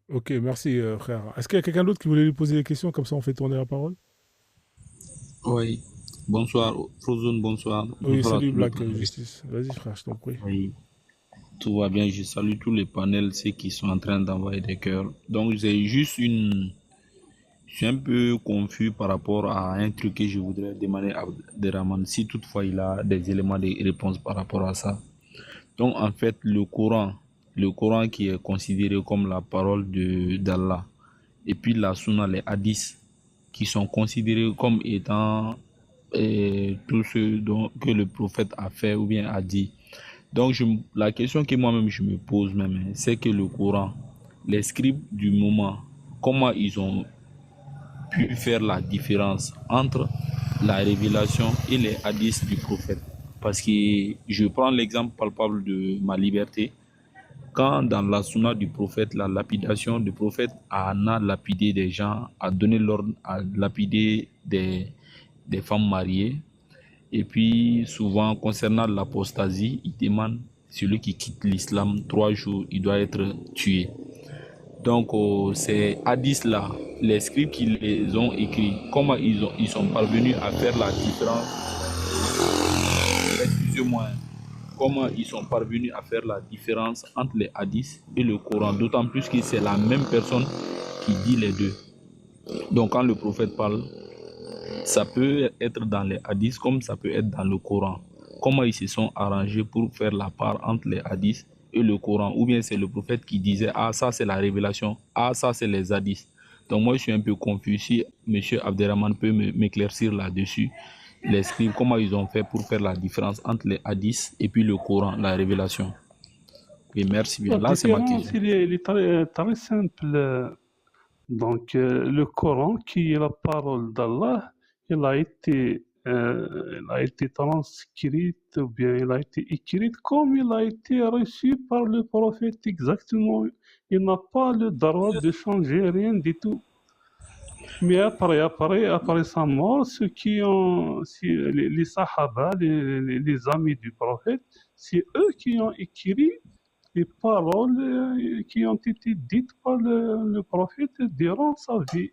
Ok, merci frère. Est-ce qu'il y a quelqu'un d'autre qui voulait lui poser des questions? Comme ça, on fait tourner la parole. Oui, bonsoir, Frozone, bonsoir. Oui, Bonsoir à salut tous les Black panélistes. Justice. Vas-y frère, je t'en prie. Oui, tout va bien. Je salue tous les panels, ceux qui sont en train d'envoyer des cœurs. Donc, je suis un peu confus par rapport à un truc que je voudrais demander à Abderrahmane, si toutefois il a des éléments de réponse par rapport à ça. Donc, en fait, le Coran qui est considéré comme la parole d'Allah, et puis la Sunna, les hadiths, qui sont considérés comme étant tout ce que le prophète a fait ou bien a dit. Donc, la question que moi-même je me pose même, hein, c'est que le Coran, les scribes du moment, comment ils ont pu faire la différence entre la révélation et les hadiths du prophète. Parce que je prends l'exemple palpable de ma liberté. Quand dans la sunna du prophète, la lapidation du prophète en a lapidé des gens, a donné l'ordre à lapider des femmes mariées. Et puis souvent concernant l'apostasie, il demande celui qui quitte l'islam 3 jours, il doit être tué. Donc ces hadiths-là, les scribes qui les ont écrits, comment ils sont parvenus à faire la différence, excusez-moi, comment ils sont parvenus à faire la différence entre les hadiths et le Coran, d'autant plus que c'est la même personne qui dit les deux. Donc quand le prophète parle, ça peut être dans les hadiths comme ça peut être dans le Coran. Comment ils se sont arrangés pour faire la part entre les hadiths et le Coran. Ou bien c'est le prophète qui disait, ah ça c'est la révélation, ah ça c'est les hadiths. Donc moi je suis un peu confus. Si M. Abderrahman peut m'éclaircir là-dessus, les scribes, comment ils ont fait pour faire la différence entre les hadiths et puis le Coran, la révélation. Et merci bien. La Là c'est ma différence, question. il est très simple. Donc, le Coran, qui est la parole d'Allah, il a été transcrit ou bien il a été écrit comme il a été reçu par le prophète exactement. Il n'a pas le droit de changer rien du tout. Mais après sa mort, les Sahaba, les amis du prophète, c'est eux qui ont écrit les paroles qui ont été dites par le prophète durant sa vie.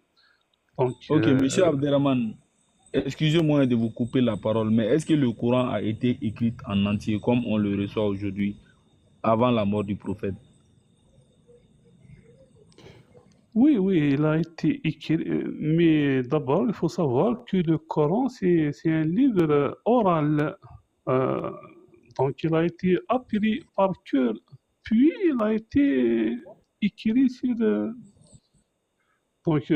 Donc, Ok, M. Abderrahman, excusez-moi de vous couper la parole, mais est-ce que le Coran a été écrit en entier comme on le reçoit aujourd'hui, avant la mort du prophète? oui, oui, il a été écrit, mais d'abord, il faut savoir que le Coran, c'est un livre oral. Euh, donc, il a été appris par cœur, puis il a été écrit sur... donc,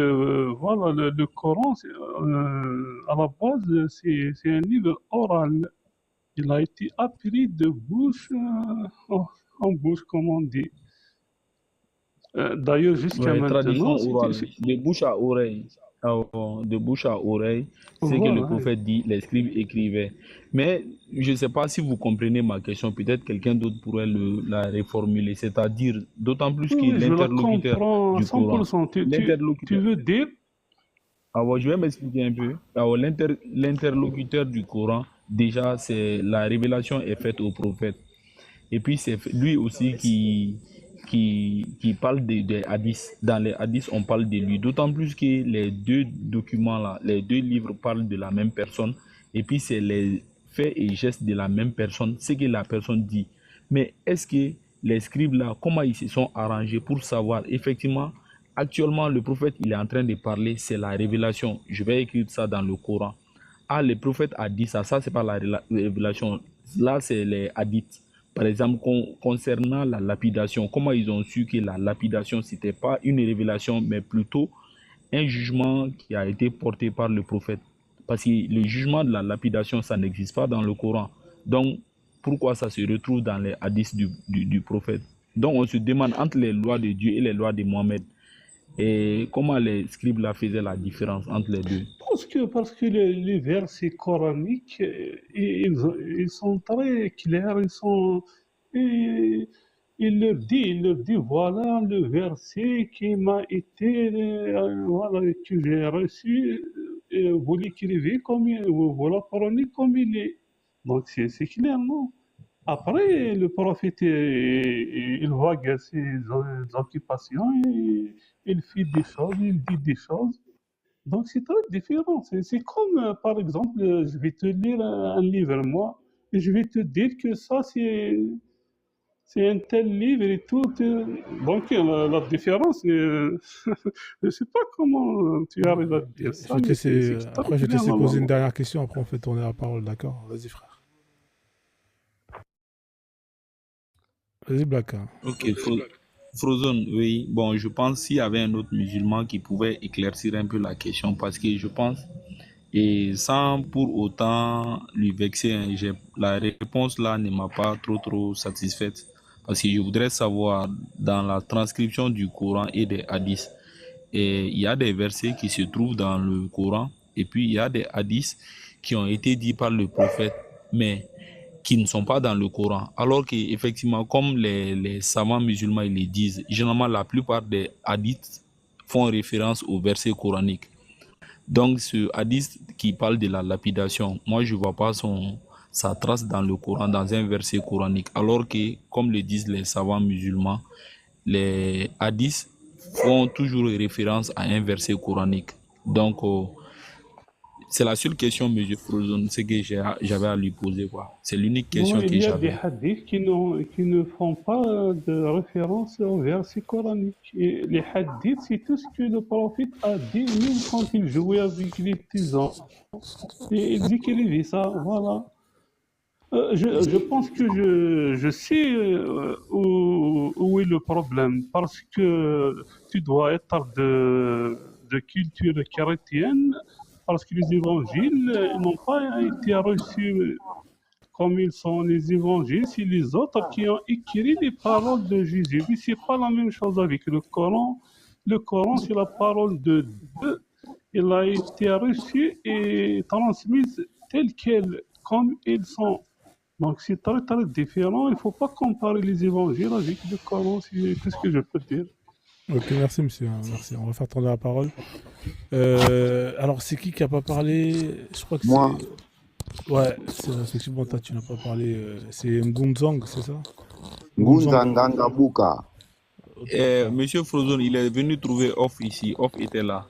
voilà, le Coran, à la base, c'est un livre oral. Il a été appris de bouche en bouche, comme on dit. D'ailleurs, jusqu'à Ouais, tradition maintenant, orale, de bouche à oreille. Ah, oh, de bouche à oreille, c'est que le voilà. prophète dit, les scribes écrivaient. Mais je ne sais pas si vous comprenez ma question, peut-être quelqu'un d'autre pourrait la reformuler, c'est-à-dire d'autant plus Oui, que oui, je la l'interlocuteur comprends à du Coran, 100%. Tu l'interlocuteur, veux dire, alors, je vais m'expliquer un peu. Alors, l'interlocuteur du Coran, déjà, c'est la révélation est faite au prophète. Et puis, c'est lui aussi qui parle des hadiths. Dans les hadiths, on parle de lui. D'autant plus que les deux documents-là, les deux livres parlent de la même personne. Et puis, c'est les faits et gestes de la même personne, ce que la personne dit. Mais est-ce que les scribes-là, comment ils se sont arrangés pour savoir effectivement, actuellement, le prophète, il est en train de parler, c'est la révélation. Je vais écrire ça dans le Coran. Ah, le prophète a dit ça, ça, c'est pas la révélation. Là, c'est les hadiths. Par exemple, concernant la lapidation, comment ils ont su que la lapidation, c'était pas une révélation, mais plutôt un jugement qui a été porté par le prophète. Parce que le jugement de la lapidation, ça n'existe pas dans le Coran. Donc, pourquoi ça se retrouve dans les hadiths du prophète? Donc, on se demande entre les lois de Dieu et les lois de Mohammed. Et comment les scribes là faisaient la différence entre les deux? parce que les versets coraniques, ils sont très clairs, et il leur dit, voilà le verset qui m'a été, voilà, que j'ai reçu, vous l'écrivez comme, vous la prenez comme il est. Donc c'est clair, non? Après, le prophète, il vague ses occupations, il fait des choses, il dit des choses. Donc, c'est très différent. C'est comme, par exemple, je vais te lire un livre, moi, et je vais te dire que ça, c'est un tel livre et tout. Donc, la différence, je ne sais pas comment tu arrives à dire Je ça, vais te mais laisser, c'est très après, je vais te clair laisser poser une normalement. dernière question. Après, on fait tourner la parole, d'accord? Vas-y, frère. Vas-y, Black, hein. Ok, Frozen, oui. Bon, je pense s'il y avait un autre musulman qui pouvait éclaircir un peu la question, parce que je pense, et sans pour autant lui vexer, hein, la réponse là ne m'a pas trop satisfaite. Parce que je voudrais savoir, dans la transcription du Coran et des hadiths, et il y a des versets qui se trouvent dans le Coran, et puis il y a des hadiths qui ont été dits par le prophète, mais qui ne sont pas dans le Coran. Alors qu'effectivement, comme les savants musulmans ils le disent, généralement la plupart des hadiths font référence aux versets coraniques. Donc ce hadith qui parle de la lapidation, moi je ne vois pas sa trace dans le Coran, dans un verset coranique. Alors que, comme le disent les savants musulmans, les hadiths font toujours référence à un verset coranique. Donc, c'est la seule question, Monsieur Frozone, c'est que j'avais à lui poser, quoi. C'est l'unique Non, question il que y a des j'avais. hadiths qui ne font pas de référence au verset coranique. Et les hadiths, c'est tout ce que le prophète a dit, même quand il jouait avec les petits enfants. Et il dit qu'il vit ça, voilà. Je pense que je sais où est le problème, parce que tu dois être de culture chrétienne, parce que les évangiles n'ont pas été reçus comme ils sont les évangiles, c'est les autres qui ont écrit les paroles de Jésus. Mais ce n'est pas la même chose avec le Coran. Le Coran, c'est la parole de Dieu. Il a été reçu et transmise telle qu'elle, comme ils sont. Donc c'est très différent. Il ne faut pas comparer les évangiles avec le Coran, c'est tout ce que je peux dire. Ok, merci, monsieur, hein, merci. On va faire tourner la parole. Alors, c'est qui a pas parlé? Je crois que Moi, c'est... Ouais, c'est effectivement, toi, tu n'as pas parlé. C'est Ngunzang, c'est ça? Ngunza Ngunzang. Nganga Buka. Ok, frère. Monsieur Frozone, il est venu trouver Off ici. Off était là.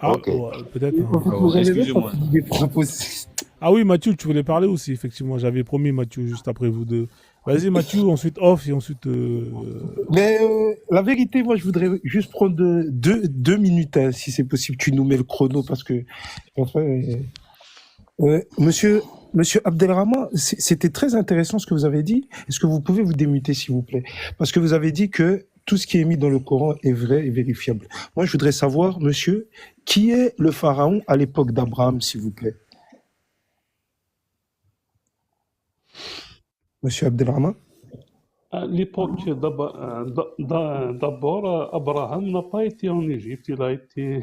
Ah, Ok. ouais, peut-être, Et hein. en fait, Ah moi, ouais, j'allais mettre parce excusez-moi. qu'il dit des propositions. Ah oui, Mathieu, tu voulais parler aussi, effectivement. J'avais promis Mathieu juste après vous deux. Vas-y, Mathieu, ensuite Off et ensuite... Mais la vérité, moi, je voudrais juste prendre deux minutes, hein, si c'est possible. Tu nous mets le chrono parce que, enfin, monsieur Abdelrahman, c'était très intéressant ce que vous avez dit. Est-ce que vous pouvez vous démuter, s'il vous plaît? Parce que vous avez dit que tout ce qui est mis dans le Coran est vrai et vérifiable. Moi, je voudrais savoir, monsieur, qui est le pharaon à l'époque d'Abraham, s'il vous plaît? Monsieur Abdelrahman? À l'époque, d'abord, Abraham n'a pas été en Égypte, il a été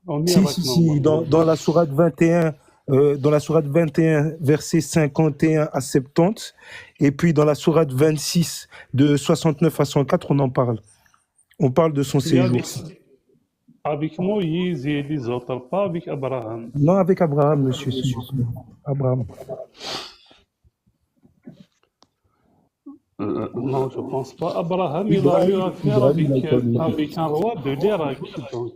en Si, Irak si, si, normalement. dans la sourate 21, dans la sourate 21, versets 51 à 70, et puis dans la sourate 26, de 69 à 104, on en parle. On parle de son Mais séjour. avec Moïse et les autres, pas avec Abraham. Non, avec Abraham, monsieur, s'il vous plaît. Abraham. Non, je pense pas. Abraham, il a eu affaire avec un roi de l'Irak. Donc,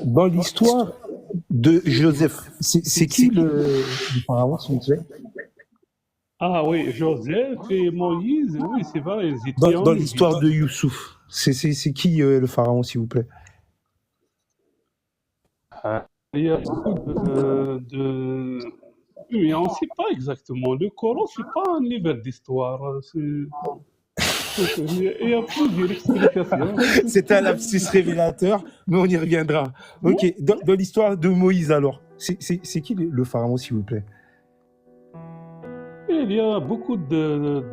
Dans l'histoire de Joseph, c'est qui le pharaon, s'il vous plaît? ah oui, Joseph et Moïse, oui, c'est vrai, ils étaient Dans en l'histoire Égypte. de Youssouf, c'est qui le pharaon, s'il vous plaît? Il y a beaucoup oui, on ne sait pas exactement. Le Coran, c'est pas un livre d'histoire. Il y a plusieurs explications. C'est un lapsus révélateur, mais on y reviendra. Ok, dans l'histoire de Moïse alors, c'est qui le pharaon, s'il vous plaît? Il y a beaucoup de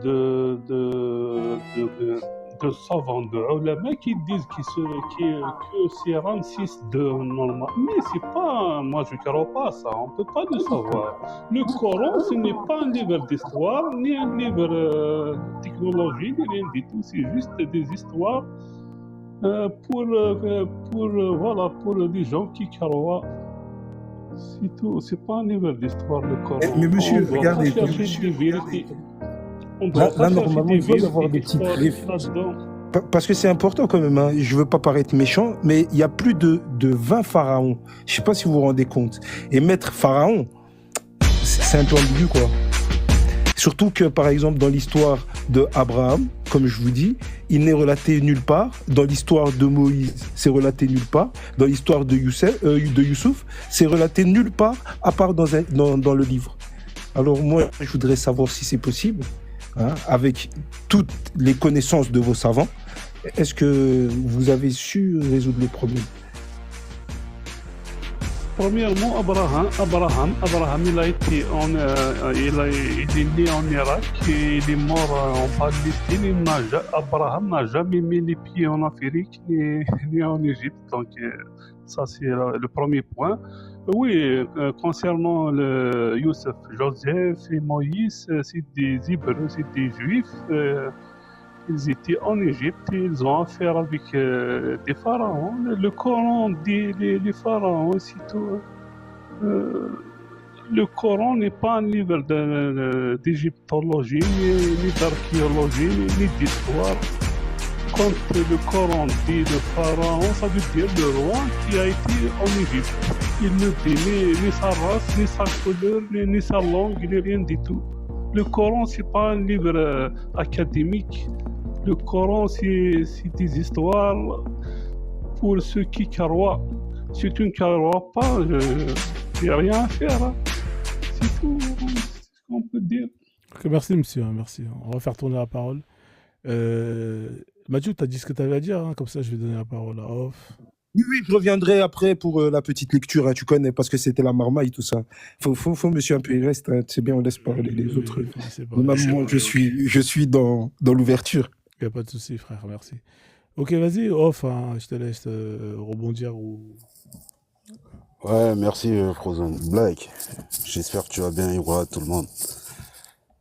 savants, de ulama qui disent que c'est Ramsès II normal. Mais c'est pas, moi je ne crois pas à ça, on ne peut pas le savoir. Le Coran, ce n'est pas un livre d'histoire, ni un livre de technologie, ni rien du tout. C'est juste des histoires pour les gens qui croient. C'est tout. C'est pas un livre d'histoire, le Coran. Mais monsieur, On doit regardez, pas chercher monsieur, des vérités. On doit là, pas là, chercher normalement, des il doit y avoir vérités des petites historiques là-dedans. Parce que c'est important quand même, hein. Je veux pas paraître méchant, mais il y a plus de 20 pharaons. Je sais pas si vous vous rendez compte. Et maître pharaon, c'est un peu ambigu, quoi. Surtout que, par exemple, dans l'histoire de Abraham, comme je vous dis, il n'est relaté nulle part. Dans l'histoire de Moïse, c'est relaté nulle part. Dans l'histoire de Youssouf, c'est relaté nulle part, à part dans le livre. Alors moi, je voudrais savoir si c'est possible, hein, avec toutes les connaissances de vos savants, est-ce que vous avez su résoudre le problème? Premièrement, Abraham, il a été il est né en Irak et il est mort en Palestine. Abraham n'a jamais mis les pieds en Afrique ni en Égypte. Donc, ça, c'est le premier point. Oui, concernant Youssef, Joseph et Moïse, c'est des Hébreux, c'est des Juifs. Ils étaient en Égypte et ils ont affaire avec des pharaons. Le Coran dit les pharaons, c'est tout. Le Coran n'est pas un livre d'égyptologie, ni d'archéologie, ni d'histoire. Quand le Coran dit le pharaon, ça veut dire le roi qui a été en Égypte. Il ne dit ni sa race, ni sa couleur, ni sa langue, ni rien du tout. Le Coran, c'est pas un livre académique. Le Coran, c'est des histoires pour ceux qui croient. Si tu ne crois pas, il n'y a rien à faire. Hein. C'est tout ce qu'on peut dire. Ok, merci, monsieur. Merci. On va faire tourner la parole. Mathieu, tu as dit ce que tu avais à dire. Hein, comme ça, je vais donner la parole à Off. Oui, je reviendrai après pour la petite lecture, hein, tu connais, parce que c'était la marmaille, tout ça. Faut monsieur un peu, il reste, hein, c'est bien, on laisse parler les autres. Moi, je suis dans l'ouverture. Il n'y a pas de souci, frère, merci. Ok, vas-y, Off, hein, je te laisse rebondir ou... Ouais, merci, Frozen Black. J'espère que tu vas bien, Ibra, tout le monde.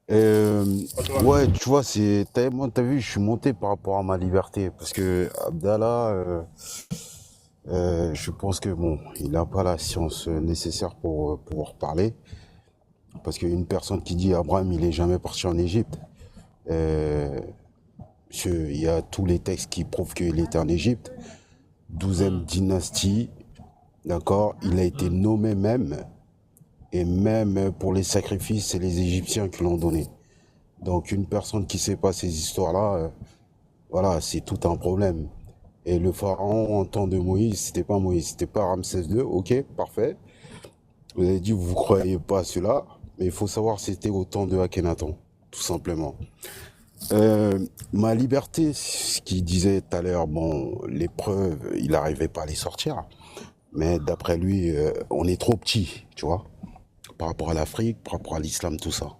Ouais, tu vois, moi, t'as vu, je suis monté par rapport à ma liberté, parce que Abdallah, je pense que bon, il n'a pas la science nécessaire pour pouvoir parler, parce qu'une personne qui dit Abraham, il est jamais parti en Égypte, il y a tous les textes qui prouvent qu'il était en Égypte, 12e dynastie, d'accord, il a été nommé même, et même pour les sacrifices, c'est les Égyptiens qui l'ont donné. Donc une personne qui sait pas ces histoires-là, voilà, c'est tout un problème. Et le pharaon en temps de Moïse, c'était pas Moïse, c'était pas Ramsès II, ok, parfait. Vous avez dit, vous croyez pas à cela, mais il faut savoir que c'était au temps de Akhenaton, tout simplement. Ma liberté, ce qu'il disait tout à l'heure, bon, les preuves, il n'arrivait pas à les sortir. Mais d'après lui, on est trop petit, tu vois, par rapport à l'Afrique, par rapport à l'islam, tout ça.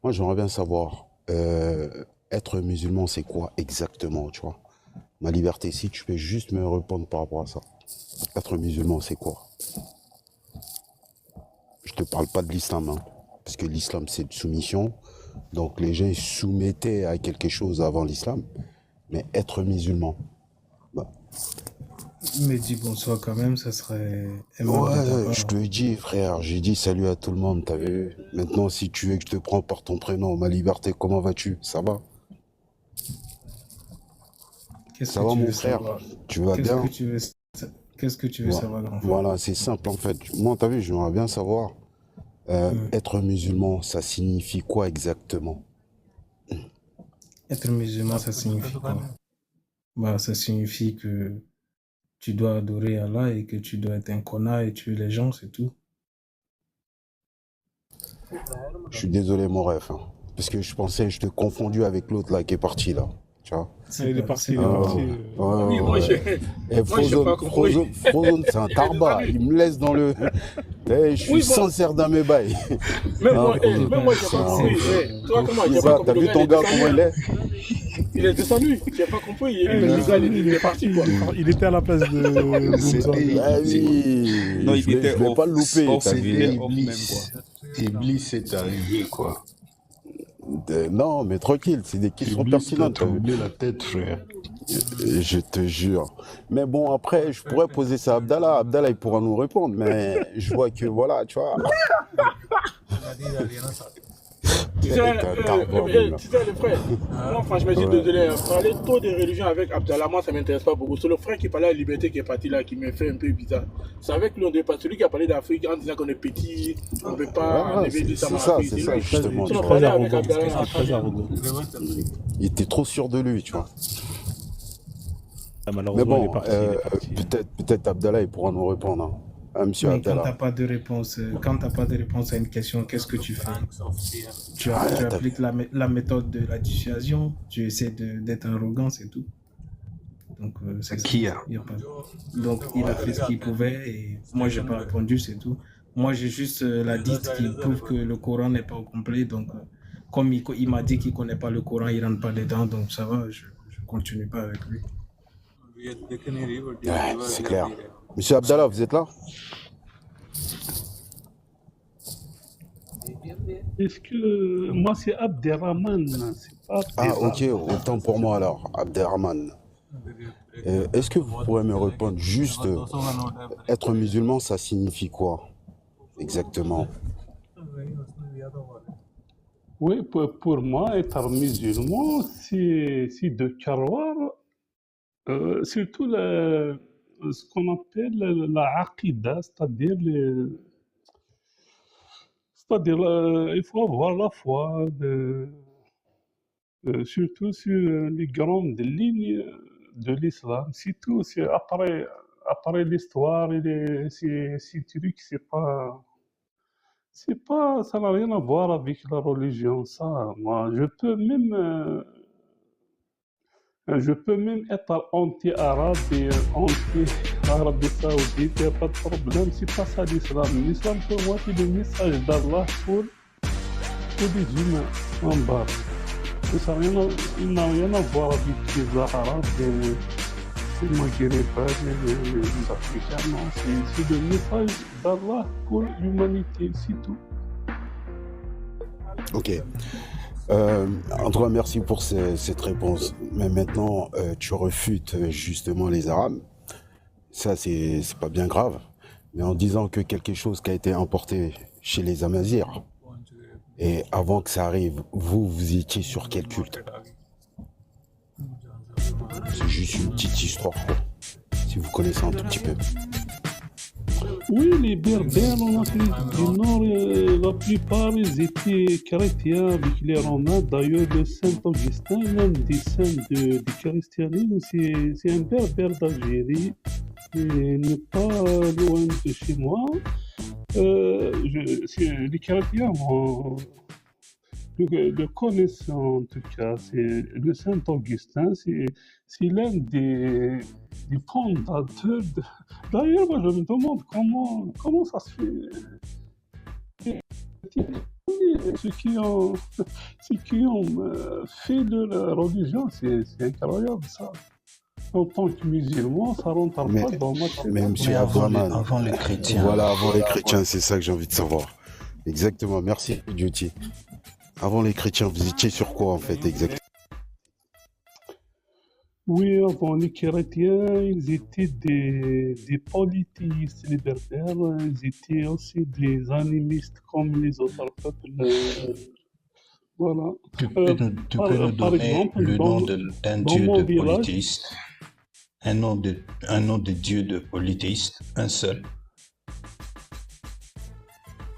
Moi, j'aimerais bien savoir, être musulman, c'est quoi exactement, tu vois? Ma liberté, si tu peux juste me répondre par rapport à ça. Être musulman, c'est quoi? Je te parle pas de l'islam, hein, parce que l'islam, c'est de soumission. Donc les gens ils soumettaient à quelque chose avant l'islam, mais être musulman. Bah. Mais dis bonsoir quand même, ça serait... Ouais, je te dis frère, j'ai dit salut à tout le monde, t'as vu? Maintenant si tu veux que je te prends par ton prénom, ma liberté, comment vas-tu? Ça va? Ça va mon frère? Tu vas bien? Qu'est-ce que tu veux savoir, grand frère? Voilà, c'est simple en fait. Moi, t'as vu, j'aimerais bien savoir, être musulman, ça signifie quoi exactement? Être musulman, ça signifie quoi? Bah, ça signifie que tu dois adorer Allah et que tu dois être un connard et tuer les gens, c'est tout. Je suis désolé mon ref, hein, parce que je pensais, je t'ai confondu avec l'autre là qui est parti là. Tu vois? Il est parti. Oui, moi, Frozone, c'est un tarba. Il me laisse dans le... je suis sincère dans mes bails. Même moi, j'ai pas compris. Toi, comment? J'ai pas compris. T'as vu ton gars, comment il est? Il est descendu. J'ai pas compris. Il est parti, quoi. Il était à la place de... Non, il était... Je vais pas le louper. Iblis est arrivé, quoi. Non, mais tranquille, c'est des questions Iblis t'a pertinentes. tremblé la tête, frère. Je te jure. Mais bon, après, je pourrais poser ça à Abdallah. Abdallah, il pourra nous répondre. Mais je vois que, voilà, tu vois. Tu sais, tu sais, le frère, moi franchement, je suis Ouais. désolé, parler trop de religion avec Abdallah, moi ça m'intéresse pas beaucoup. C'est le frère qui parlait à la liberté qui est parti là, qui me fait un peu bizarre. C'est avec lui, on dépasse. Celui qui a parlé d'Afrique en disant qu'on est petit, on ne peut pas Ah, enlever du c'est sang en ça, Afrique. c'est C'est ça, lui. justement. Si Tu on vois. parlait Très avec arrogant. Abdallah, Très arrogant. Il était trop sûr de lui, tu vois. Ah, Mais malheureusement, il est bon, parti. Il est parti. peut-être Abdallah, il pourra nous répondre. Hein, monsieur Mais quand Abdallah. t'as pas de réponse, quand t'as pas de réponse à une question, qu'est-ce que tu fais? Tu appliques la méthode de la dissuasion, tu essaies d'être arrogant, c'est tout. Donc, c'est ça. Qui a Il y a pas... Donc, il a fait ce qu'il pouvait et moi, j'ai pas répondu, c'est tout. Moi, j'ai juste la dite qui prouve que le Coran n'est pas au complet. Donc, comme il m'a dit qu'il connaît pas le Coran, il rentre pas dedans, donc ça va, je continue pas avec lui. Ouais, c'est clair. Monsieur Abdallah, vous êtes là? Est-ce que moi c'est Abderrahman, c'est pas Ah, Abderrahman. ok, autant pour moi alors, Abderrahman. Est-ce que vous pourrez me répondre juste, être musulman, ça signifie quoi exactement? Oui, pour moi, être musulman, c'est de croire, surtout ce qu'on appelle la aqidah, c'est-à-dire il faut avoir la foi, surtout sur les grandes lignes de l'islam. C'est tout. C'est après l'histoire et ces trucs, ça n'a rien à voir avec la religion. Ça, moi, je peux même être anti-arabe et anti-Arabie Saoudite, il n'y a pas de problème. C'est pas ça l'islam. L'islam, pour moi, c'est le message d'Allah pour les humains en bas. Et ça n'a rien à voir avec les Arabes, les Maghrébins, les Africains. Non, c'est le message d'Allah pour l'humanité, c'est tout. Ok. En tout cas, merci pour cette réponse. Mais maintenant, tu refutes justement les Arabes. Ça, c'est pas bien grave. Mais en disant que quelque chose qui a été importé chez les Amazirs, et avant que ça arrive, vous étiez sur quel culte? C'est juste une petite histoire, quoi. Si vous connaissez un tout petit peu. Oui, les Berbères en Afrique du Nord, la plupart, ils étaient chrétiens avec les Romains. D'ailleurs, le Saint-Augustin, l'un des saints du christianisme, c'est un Berbère d'Algérie. Il n'est pas loin de chez moi. Les chrétiens le connaissent en tout cas. C'est le Saint-Augustin, c'est l'un des fondateurs. D'ailleurs, moi, je me demande comment ça se fait. Ceux qui ont fait de la religion, c'est incroyable ça. En tant que musulman, ça rentre pas dans ma tête. Mais Mais monsieur avant Abdraman, les chrétiens. voilà, avant les chrétiens, c'est ça que j'ai envie de savoir. Exactement, merci Duty. Avant les chrétiens, vous étiez sur quoi en fait exactement? Oui, avant les chrétiens, ils étaient des polythéistes, les Berbères. Ils étaient aussi des animistes comme les autres peuples. Voilà. Tu peux nous Par donner exemple, le nom d'un dieu mon de village, polythéiste? Un nom de dieu de polythéiste, un seul.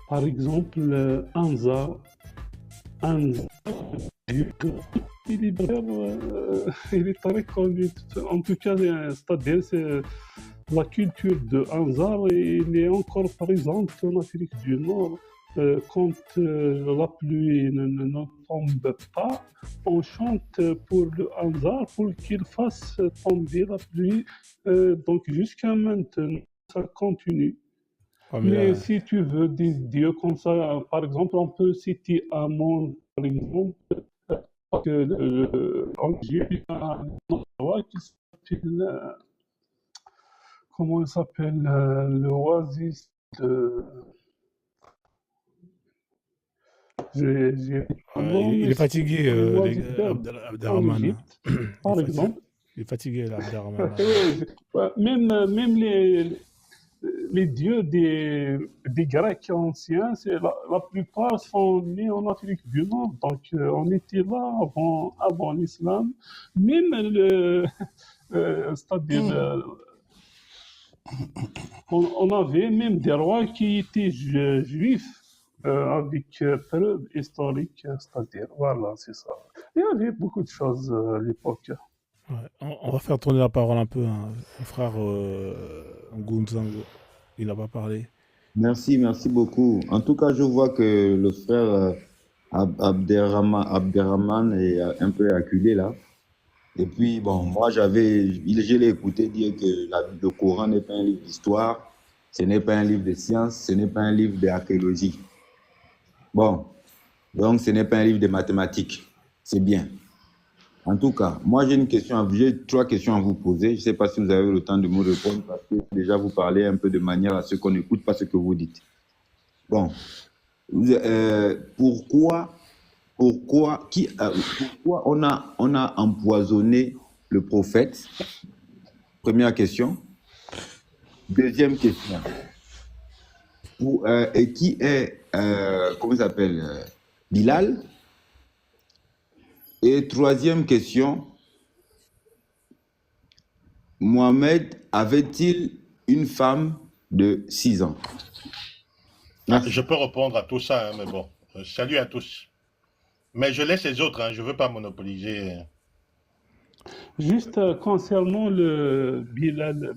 par exemple, Anza. Il est il est très connu. En tout cas, c'est-à-dire, la culture de Anzar, il est encore présente en Afrique du Nord. Quand la pluie ne tombe pas, on chante pour le Anzar pour qu'il fasse tomber la pluie. Donc jusqu'à maintenant, ça continue. Ah, Mais si tu veux des dieux comme ça, par exemple, on peut citer Amon, par exemple, que en Algérie, il y a un endroit qui s'appelle, comment il s'appelle, l'oasis de, J'ai Il nommé est fatigué, les les oisifs en Abderrahman. Égypte, Il est par fatigué. exemple. Il est fatigué, là, Abderrahman. Oui, ouais, même les dieux des Grecs anciens, la plupart sont nés en Afrique du Nord, donc on était là avant l'islam. Même c'est-à-dire, on avait même des rois qui étaient juifs, avec preuves historiques, c'est-à-dire, voilà, c'est ça. Il y avait beaucoup de choses à l'époque. Ouais. On va faire tourner la parole un peu, hein. Mon frère Ngunzang, il n'a pas parlé. Merci, merci beaucoup. En tout cas, je vois que le frère Abderrahman est un peu acculé là. Et puis, bon, moi, je l'ai écouté dire que le Coran n'est pas un livre d'histoire, ce n'est pas un livre de science, ce n'est pas un livre d'archéologie. Bon, donc ce n'est pas un livre de mathématiques. C'est bien. En tout cas, moi, j'ai 3 questions à vous poser. Je ne sais pas si vous avez le temps de me répondre parce que déjà, vous parlez un peu de manière à ce qu'on n'écoute pas ce que vous dites. Bon, pourquoi on a empoisonné le prophète? Première question. Deuxième question. Et qui est, comment il s'appelle, Bilal? Et troisième question, Mohamed avait-il une femme de 6 ans? Merci. Je peux répondre à tout ça, hein, mais bon. Salut à tous. Mais je laisse les autres, hein, je ne veux pas monopoliser. Juste concernant le Bilal,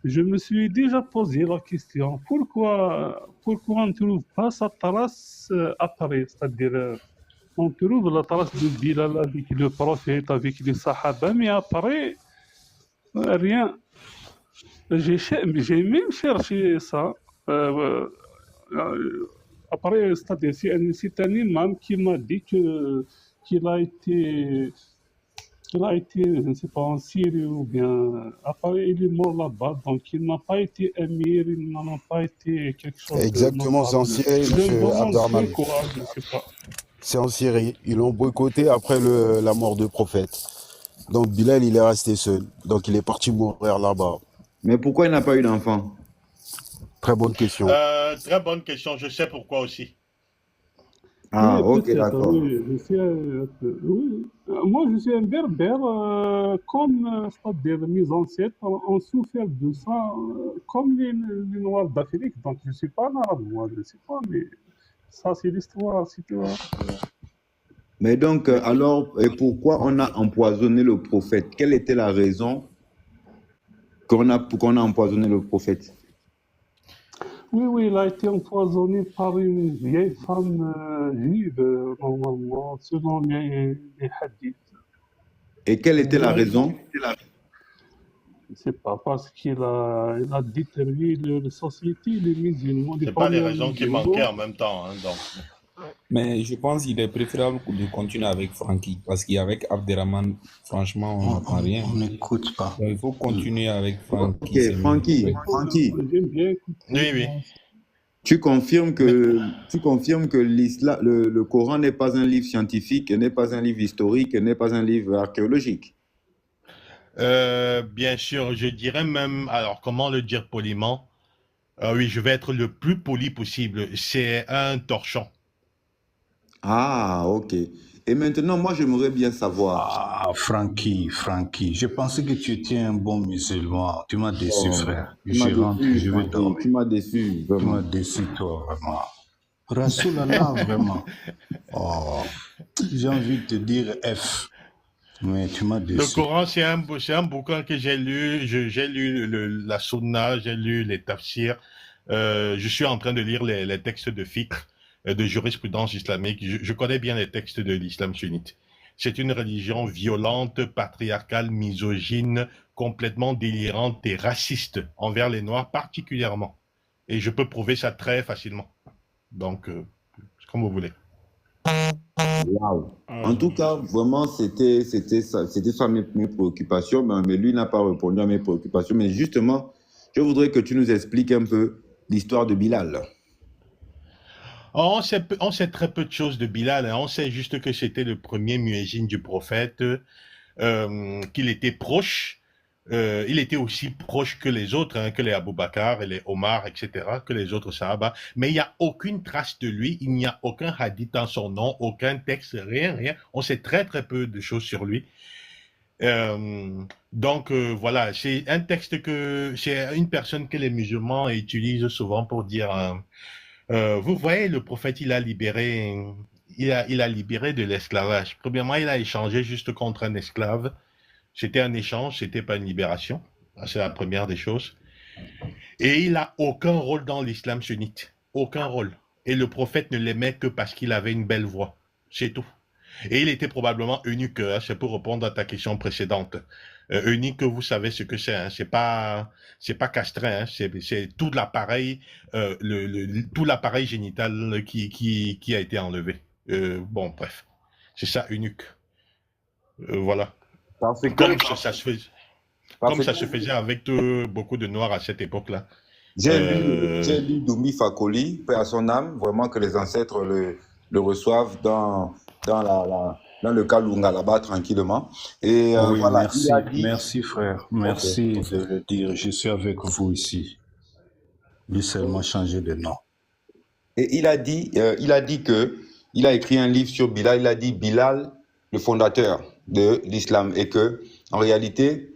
je me suis déjà posé la question, pourquoi on ne trouve pas sa trace après, c'est-à-dire on trouve la trace de Bilal avec le prophète, avec les Sahaba, mais après, rien. J'ai même cherché ça. Après, c'est-à-dire, c'est un imam qui m'a dit qu'il a été, je ne sais pas, en Syrie ou bien. Après, il est mort là-bas, donc il n'a pas été émir, il n'a pas été quelque chose de Exactement, c'est en notable. Syrie, Je me monsieur demande Abderrahman. pourquoi, je ne sais pas. C'est en Syrie. Ils l'ont boycotté après la mort du prophète. Donc Bilal, il est resté seul. Donc il est parti mourir là-bas. Mais pourquoi il n'a pas eu d'enfant? Très bonne question. Très bonne question, je sais pourquoi aussi. Ah, Oui, ok, peut-être, d'accord. oui. Oui. Moi, je suis un berbère, comme c'est-à-dire mes ancêtres ont souffert de ça, comme les Noirs d'Afrique. Donc, je ne suis pas un arabe, moi, je ne sais pas, mais ça, c'est l'histoire, c'est tout. Mais donc, alors, et pourquoi on a empoisonné le prophète? Quelle était la raison pourquoi on a empoisonné le prophète? Oui, il a été empoisonné par une vieille femme juive, normalement, selon les hadiths. Et quelle était la Ouais. raison? Je ne sais pas, parce qu'il a détruit la société, les musulmans, les Ce pas les premiers raisons qui musulmans. manquaient en même temps. Hein, donc. Mais je pense qu'il est préférable de continuer avec Francky, parce qu'avec Abderrahman, franchement, on n'entend rien. On n'écoute pas. Donc, il faut continuer avec Francky. Ok, c'est mieux. Francky, Oui. Francky, J'aime bien écouter. Oui. tu confirmes que le Coran n'est pas un livre scientifique, n'est pas un livre historique, n'est pas un livre archéologique. Bien sûr, je dirais même, alors comment le dire poliment? Oui, je vais être le plus poli possible. C'est un torchon. Ah, ok. Et maintenant, moi, j'aimerais bien savoir. Ah, Francky, je pensais que tu étais un bon musulman. Tu m'as déçu, Oh, frère. tu m'as Je rentre, déçu, je vais Francky, dormir. tu m'as déçu, Tu m'as vraiment. déçu, toi, vraiment. Rasulallah, vraiment. Oh, j'ai envie de te dire F, mais tu m'as Le déçu. Coran, c'est un bouquin que j'ai lu. J'ai lu la Sunna, j'ai lu les tafsirs. Je suis en train de lire les textes de fiqh, de jurisprudence islamique. Je connais bien les textes de l'islam sunnite. C'est une religion violente, patriarcale, misogyne, complètement délirante et raciste envers les Noirs particulièrement. Et je peux prouver ça très facilement. Donc, comme vous voulez. Waouh. En tout cas, vraiment, c'était ça mes préoccupations, mais lui n'a pas répondu à mes préoccupations. Mais justement, je voudrais que tu nous expliques un peu l'histoire de Bilal. On sait très peu de choses de Bilal, hein. On sait juste que c'était le premier muezzin du prophète, qu'il était proche. Il était aussi proche que les autres, hein, que les Abou Bakr et les Omar, etc., que les autres Sahaba. Mais il n'y a aucune trace de lui, il n'y a aucun hadith dans son nom, aucun texte, rien, rien. On sait très très peu de choses sur lui. Donc voilà, c'est un texte c'est une personne que les musulmans utilisent souvent pour dire, vous voyez, le prophète, il a libéré de l'esclavage. Premièrement, il a échangé juste contre un esclave. C'était un échange, c'était pas une libération. C'est la première des choses. Et il a aucun rôle dans l'islam sunnite. Aucun rôle. Et le prophète ne l'aimait que parce qu'il avait une belle voix. C'est tout. Et il était probablement eunuque, hein, c'est pour répondre à ta question précédente. Eunuque, vous savez ce que c'est, hein, c'est pas castré, hein, c'est tout l'appareil, tout l'appareil génital qui a été enlevé. Bon, bref, c'est ça, eunuque. Voilà. Parce que, Comme ça se faisait, parce comme ça que se faisait avec beaucoup de Noirs à cette époque-là. j'ai lu Doumi Fakoli, paix à son âme, vraiment que les ancêtres le reçoivent dans le Kalunga là-bas tranquillement. Et Oui, voilà, merci, il a dit. merci frère, merci de le dire. Je suis avec vous ici. Lui seulement changer de nom. Et il a dit que il a écrit un livre sur Bilal. Il a dit Bilal, le fondateur de l'islam, et que en réalité,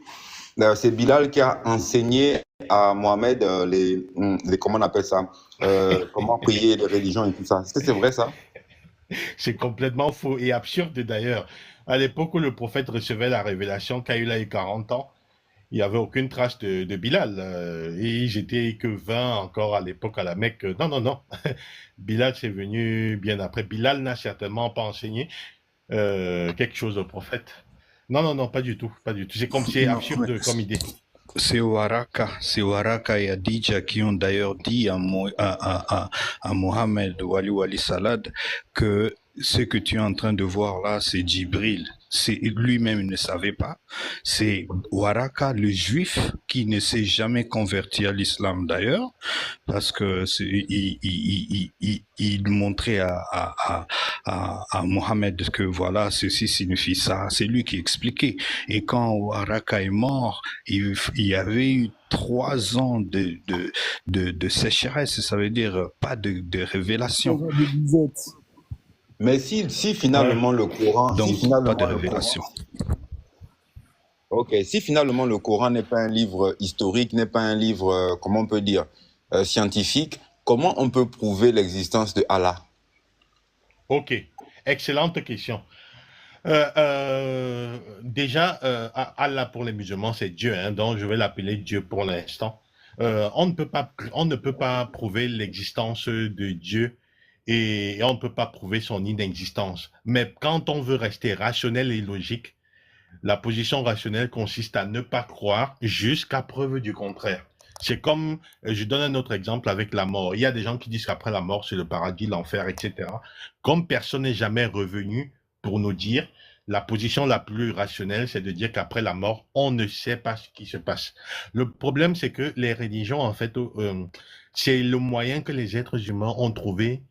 c'est Bilal qui a enseigné à Mohamed les comment on appelle ça, comment prier, les religions et tout ça. Est-ce que c'est vrai ça? C'est complètement faux et absurde d'ailleurs. À l'époque où le prophète recevait la révélation, quand il a eu 40 ans, il n'y avait aucune trace de Bilal. Et ils étaient que 20 encore à l'époque à la Mecque. Non, non, non. Bilal, c'est venu bien après. Bilal n'a certainement pas enseigné quelque chose au prophète. Non, non, non, pas du tout. Pas du tout. C'est Non, absurde mais comme idée. c'est Waraka et Adija qui ont d'ailleurs dit à Mohamed Wali Salad que ce que tu es en train de voir là, c'est Djibril. Lui-même il ne savait pas. C'est Waraka, le juif, qui ne s'est jamais converti à l'islam d'ailleurs, parce que il montrait à Mohamed que voilà, ceci signifie ça. C'est lui qui expliquait. Et quand Waraka est mort, il y avait eu 3 ans de sécheresse, ça veut dire pas de révélation. Mais si finalement le Coran, Donc, si finalement pas de le révélation. Ok, si finalement le Coran n'est pas un livre historique, n'est pas un livre, comment on peut dire, scientifique, comment on peut prouver l'existence de Allah? Ok, excellente question. Déjà, Allah pour les musulmans, c'est Dieu, hein, donc je vais l'appeler Dieu pour l'instant. On ne peut pas prouver l'existence de Dieu et on ne peut pas prouver son inexistence. Mais quand on veut rester rationnel et logique, la position rationnelle consiste à ne pas croire jusqu'à preuve du contraire. C'est comme, je donne un autre exemple avec la mort. Il y a des gens qui disent qu'après la mort, c'est le paradis, l'enfer, etc. Comme personne n'est jamais revenu pour nous dire, la position la plus rationnelle, c'est de dire qu'après la mort, on ne sait pas ce qui se passe. Le problème, c'est que les religions, en fait, c'est le moyen que les êtres humains ont trouvé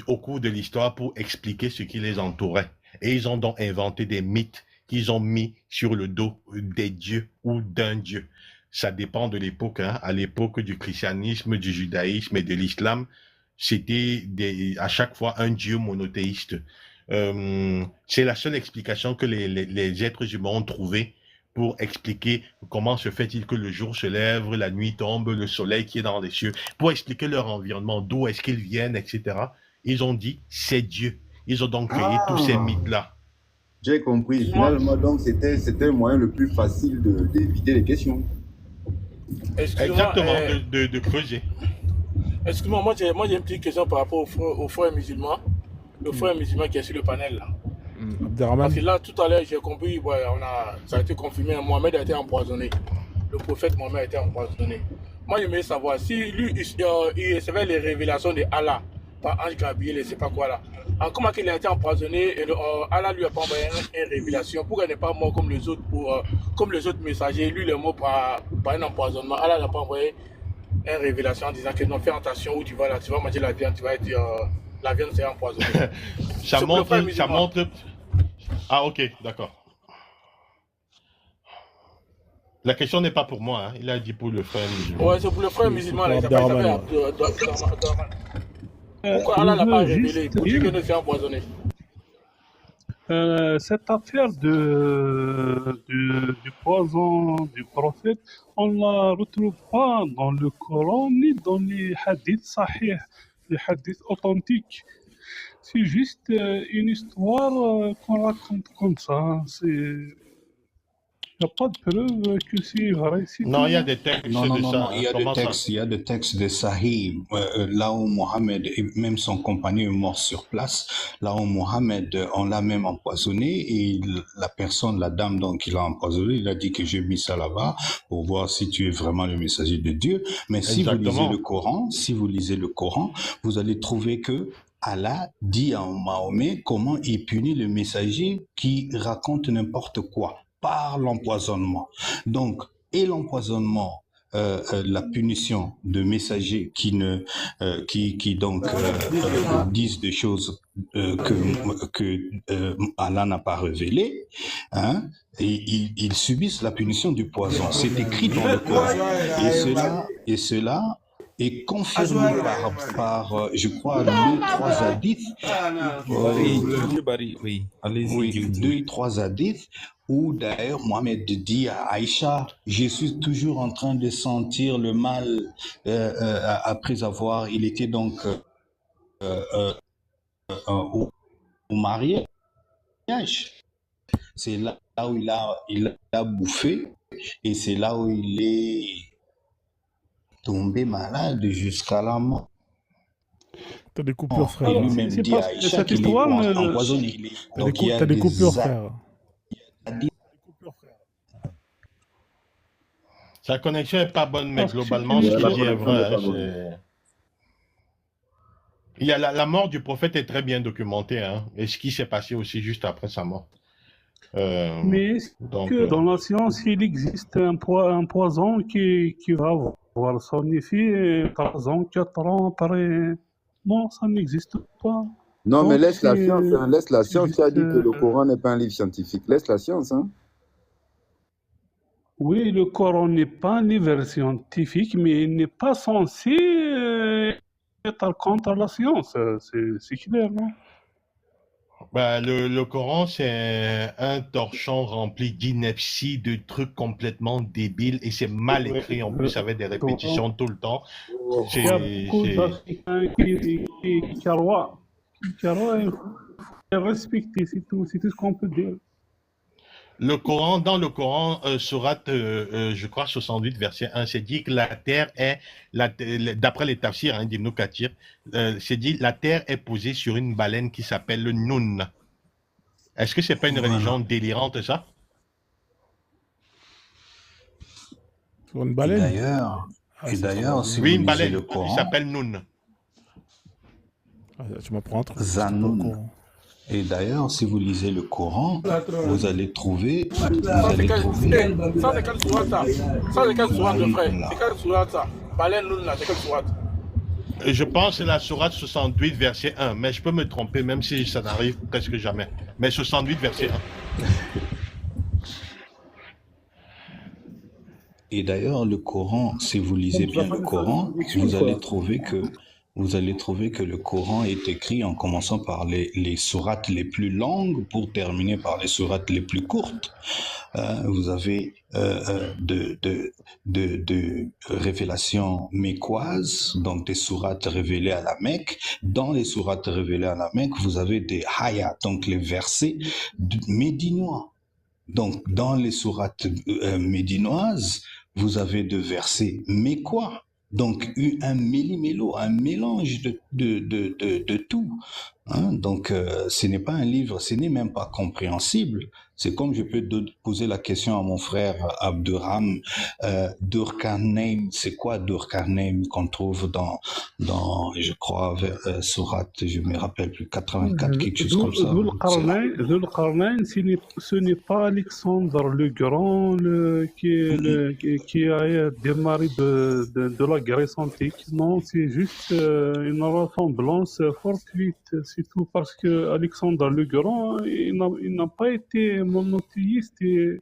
au cours de l'histoire pour expliquer ce qui les entourait. Et ils ont donc inventé des mythes qu'ils ont mis sur le dos des dieux ou d'un dieu. Ça dépend de l'époque, hein. À l'époque du christianisme, du judaïsme et de l'islam, c'était à chaque fois un dieu monothéiste. C'est la seule explication que les êtres humains ont trouvée pour expliquer comment se fait-il que le jour se lève, la nuit tombe, le soleil qui est dans les cieux, pour expliquer leur environnement, d'où est-ce qu'ils viennent, etc. Ils ont dit, c'est Dieu. Ils ont donc créé tous ces mythes-là. J'ai compris. Finalement, donc, c'était le moyen le plus facile d'éviter les questions. Exactement, de creuser. Excuse-moi, moi j'ai une petite question par rapport au frère musulman. Le frère musulman qui est sur le panel là. Parce que là, tout à l'heure, j'ai compris, ouais, ça a été confirmé, Mohamed a été empoisonné. Le prophète Mohamed a été empoisonné. Moi, j'aimerais savoir si lui, il recevait les révélations de Allah par Ange Gabriel et je sais pas quoi là. Alors, comment il a été empoisonné et Allah lui a pas envoyé une révélation? Pourquoi il n'est pas mort comme les autres messagers? Lui, il est mort par un empoisonnement. Allah n'a pas envoyé une révélation en disant que non, fais attention où tu vas là, tu vas manger la viande, tu vas être la viande s'est empoisonnée. Ça C'est pour le frère montre, ça musulman. montre. Ah, ok, d'accord. La question n'est pas pour moi, hein. Il a dit pour le frère musulman. Ouais, c'est pour le frère musulman, là, il s'appelle Abderrahman. Abderrahman. Pourquoi Allah n'a pas je veux révélé juste pour dire que dire, ne s'est empoisonné? cette affaire du poison du prophète, on ne la retrouve pas dans le Coran ni dans les hadiths sahih, les hadiths authentiques. C'est juste une histoire qu'on raconte comme ça. Il n'y a pas de preuve que c'est vrai. Non, il y a des textes Non, non, de non, ça. non, il y a des Comment ça? textes, il y a des textes de Sahih, là où Mohammed et même son compagnon est mort sur place, là où Mohammed, on l'a même empoisonné et la personne, la dame donc il a empoisonné, il a dit que j'ai mis ça là-bas pour voir si tu es vraiment le messager de Dieu. Mais si vous lisez Exactement. le Coran, si vous lisez le Coran, vous allez trouver que Allah dit à Mahomet comment il punit le messager qui raconte n'importe quoi par l'empoisonnement. Donc, et l'empoisonnement, la punition de messagers qui disent des choses que Allah n'a pas révélées, hein, et ils subissent la punition du poison. C'est écrit dans le Coran. Et cela est confirmé par je crois, 2-3 hadiths. Oui, allez-y. Oui, 2-3 hadiths où d'ailleurs Mohamed dit à Aïcha, je suis toujours en train de sentir le mal après avoir, il était donc au mariage. C'est là où il a bouffé et c'est là où il est tombé malade jusqu'à la mort. T'as des coupures, frère. Et lui-même dit à Aïcha cette qu'il est histoire empoisonné. Donc il y a T'as des des coupures, frère. Sa connexion n'est pas bonne, mais Parce que globalement, c'est ce une qu'il dit est connexion n'est vrai. pas Hein, bonne. il y a la mort du prophète est très bien documentée, hein, et ce qui s'est passé aussi juste après sa mort. Mais est-ce Donc, que dans la science, il existe un poison qui va avoir son effet 3 ans, 4 ans après? Non, ça n'existe pas. Non, mais Donc, laisse la science, hein, laisse la c'est science. Tu as juste, dit que le Coran n'est pas un livre scientifique. Laisse la science, hein. oui, le Coran n'est pas un livre scientifique, mais il n'est pas censé être contre la science. C'est clair, non? bah, le Coran, c'est un torchon rempli d'inepties, de trucs complètement débiles, et c'est mal écrit en plus avec des répétitions tout le temps. Il y a beaucoup d'Africains qui croient et respecter, c'est tout ce qu'on peut dire. Le Coran, dans le Coran, sourate, je crois 68, verset 1, c'est dit que la terre est, d'après les tafsirs, hein, d'Ibn Kathir, c'est dit la terre est posée sur une baleine qui s'appelle le Nun. Est-ce que c'est pas une religion délirante, ça? Sur une baleine. Et d'ailleurs, si oui, vous une lisez baleine, le Coran, il s'appelle Nun. Tu m'apprends un truc. Zanoun. Et d'ailleurs, si vous lisez le Coran, vous allez trouver. Ça, c'est quelle sourate, ça? Ça, c'est quelle sourate, le frère? C'est quelle sourate, ça? Baleine Noun, là, c'est quelle sourate? Je pense que c'est la sourate 68, verset 1, mais je peux me tromper, même si ça n'arrive presque jamais. Mais 68, verset 1. Et d'ailleurs, le Coran, si vous lisez bien le Coran, vous allez trouver que le Coran est écrit en commençant par les sourates les plus longues pour terminer par les sourates les plus courtes. Vous avez de révélations mécoises, donc des sourates révélées à la Mecque. Dans les sourates révélées à la Mecque, vous avez des hayats, donc les versets médinois. Donc, dans les sourates médinoises, vous avez de versets mécois. Donc, un méli-mélo, un mélange de tout. Hein, donc, ce n'est pas un livre, ce n'est même pas compréhensible. C'est comme je peux poser la question à mon frère Abdurrahman, Durkheim, c'est quoi Durkheim qu'on trouve dans je crois, Sourate, je me rappelle plus, 84, quelque chose comme ça. Ce n'est pas Alexandre le Grand qui a démarré de la Grèce antique. Non, c'est juste une ressemblance fortuite, c'est tout, parce que Alexandre le Grand, il n'a pas été monothéiste et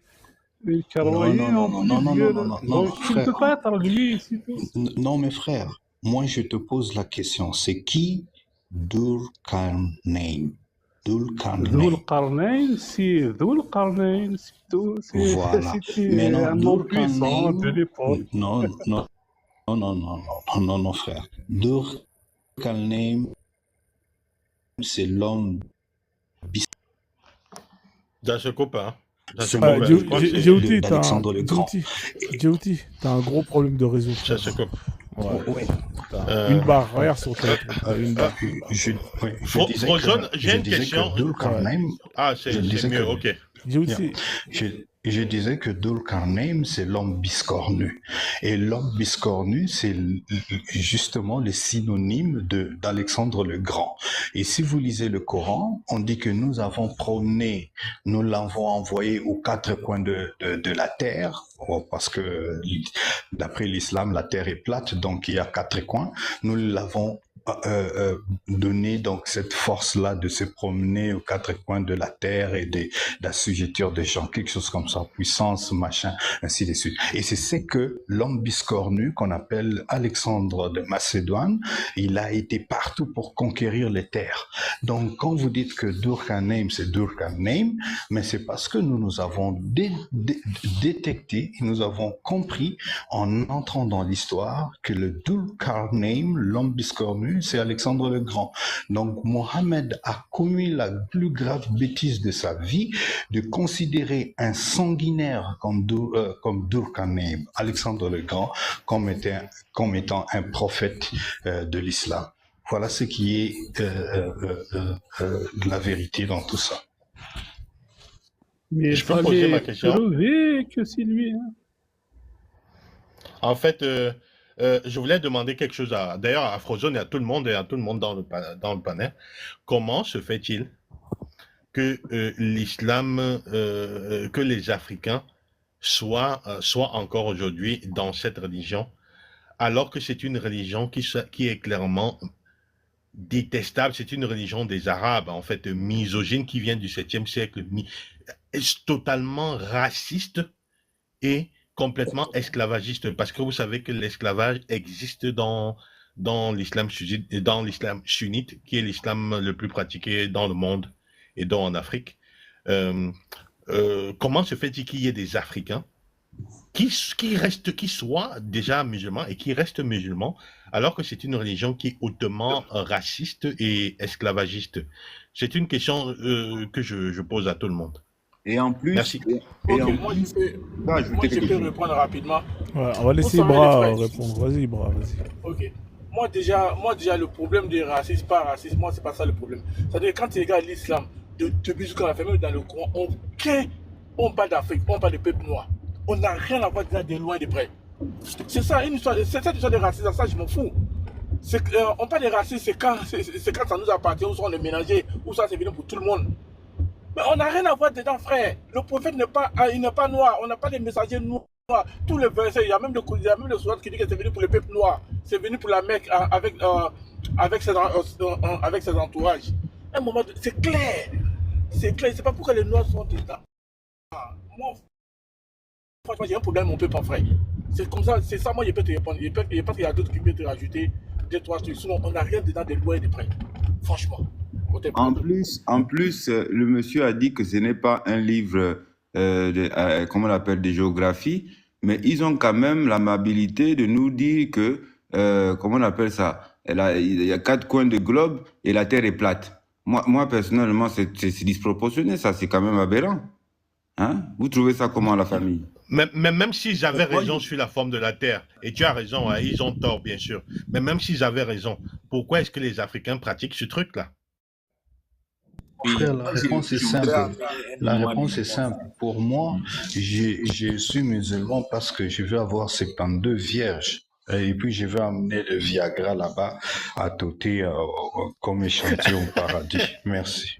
croyait en plusieurs. Donc, il ne peut pas être lui, c'est tout. Non, mes frères, moi je te pose la question, c'est qui Durkheim? Dhul-Qarnayn, c'est tout. Voilà. C'était un homme puissant de l'époque. Non, frère. Durkheim, c'est l'homme. Ça se coupe, hein. Djibouti, D'Alexandre t'as un gros problème de réseau. Ça se coupe. Ouais. Une barrière sur toi. Une barre. Je disais j'ai une question. Ah, c'est mieux, ok. Je disais que Durkheim, c'est l'homme biscornu. Et l'homme biscornu, c'est justement le synonyme d'Alexandre le Grand. Et si vous lisez le Coran, on dit que nous l'avons envoyé aux quatre coins de la terre, parce que d'après l'islam, la terre est plate, donc il y a quatre coins. Nous l'avons donné donc cette force-là de se promener aux quatre coins de la terre et d'assujettir des gens, quelque chose comme ça, puissance, machin, ainsi de suite. Et c'est ce que l'homme biscornu qu'on appelle Alexandre de Macédoine, il a été partout pour conquérir les terres. Donc quand vous dites que Durkheim, c'est Durkheim, mais c'est parce que nous avons détecté, nous avons compris en entrant dans l'histoire que le Durkheim, l'homme biscornu, c'est Alexandre le Grand. Donc Mohammed a commis la plus grave bêtise de sa vie de considérer un sanguinaire comme Durkheim, Alexandre le Grand, comme étant un prophète de l'islam. Voilà ce qui est de la vérité dans tout ça. Mais je peux poser ma question? Prouver que c'est lui. Hein. En fait, je voulais demander quelque chose d'ailleurs à Frozone et à tout le monde dans le panel. Comment se fait-il que l'islam, que les Africains soient encore aujourd'hui dans cette religion, alors que c'est une religion qui est clairement détestable, c'est une religion des Arabes, en fait, misogyne, qui vient du 7e siècle, totalement raciste et complètement esclavagiste, parce que vous savez que l'esclavage existe dans l'islam sunnite, qui est l'islam le plus pratiqué dans le monde et dont en Afrique. Comment se fait-il qu'il y ait des Africains qui soient déjà musulmans et qui restent musulmans, alors que c'est une religion qui est hautement raciste et esclavagiste? C'est une question que je pose à tout le monde. Et en plus, merci. Moi, je peux répondre rapidement. Ouais, on va laisser Ibra répondre. Vas-y, Ibra, vas-y. Ok. Moi déjà, le problème du racisme, pas racisme, moi, c'est pas ça le problème. C'est-à-dire, quand tu regardes l'islam, depuis ce qu'on a fait, même dans le Coran, on parle d'Afrique, on parle de peuple noir. On n'a rien à voir de loin de près. C'est ça, c'est cette histoire de racisme, ça, je m'en fous. On parle de racisme, c'est quand ça nous appartient, ou soit on est mélangé, ou soit c'est venu pour tout le monde. Mais on n'a rien à voir dedans, frère. Le prophète n'est pas noir. On n'a pas de messagers noirs. Tous les versets, il y a même le sourate qui dit que c'est venu pour le peuple noir. C'est venu pour la Mecque avec ses entourages. À un moment, c'est clair. C'est clair. C'est pas pourquoi les noirs sont dedans. Moi, franchement, j'ai un problème avec mon peuple, frère. C'est comme ça, c'est ça, moi, je peux te répondre. Je pense qu'il y a d'autres qui peuvent te rajouter 2-3 trucs. Sinon, on n'a rien dedans de loin et de près. Franchement. En plus, le monsieur a dit que ce n'est pas un livre, comment on l'appelle, de géographie, mais ils ont quand même l'amabilité de nous dire que, comment on appelle ça, il y a 4 coins de globe et la Terre est plate. Moi personnellement, c'est disproportionné, ça, c'est quand même aberrant. Hein? Vous trouvez ça comment, la famille? Mais même s'ils avaient raison sur la forme de la Terre, et tu as raison, hein, ils ont tort, bien sûr, mais même s'ils avaient raison, pourquoi est-ce que les Africains pratiquent ce truc-là? Oui, Frère, la Moi, réponse est je voudrais simple. amener un La élément réponse est d'élément. simple. Pour moi, je suis musulman parce que je veux avoir 72 vierges. Et puis, je veux amener le Viagra là-bas à côté comme échantillon au paradis. Merci.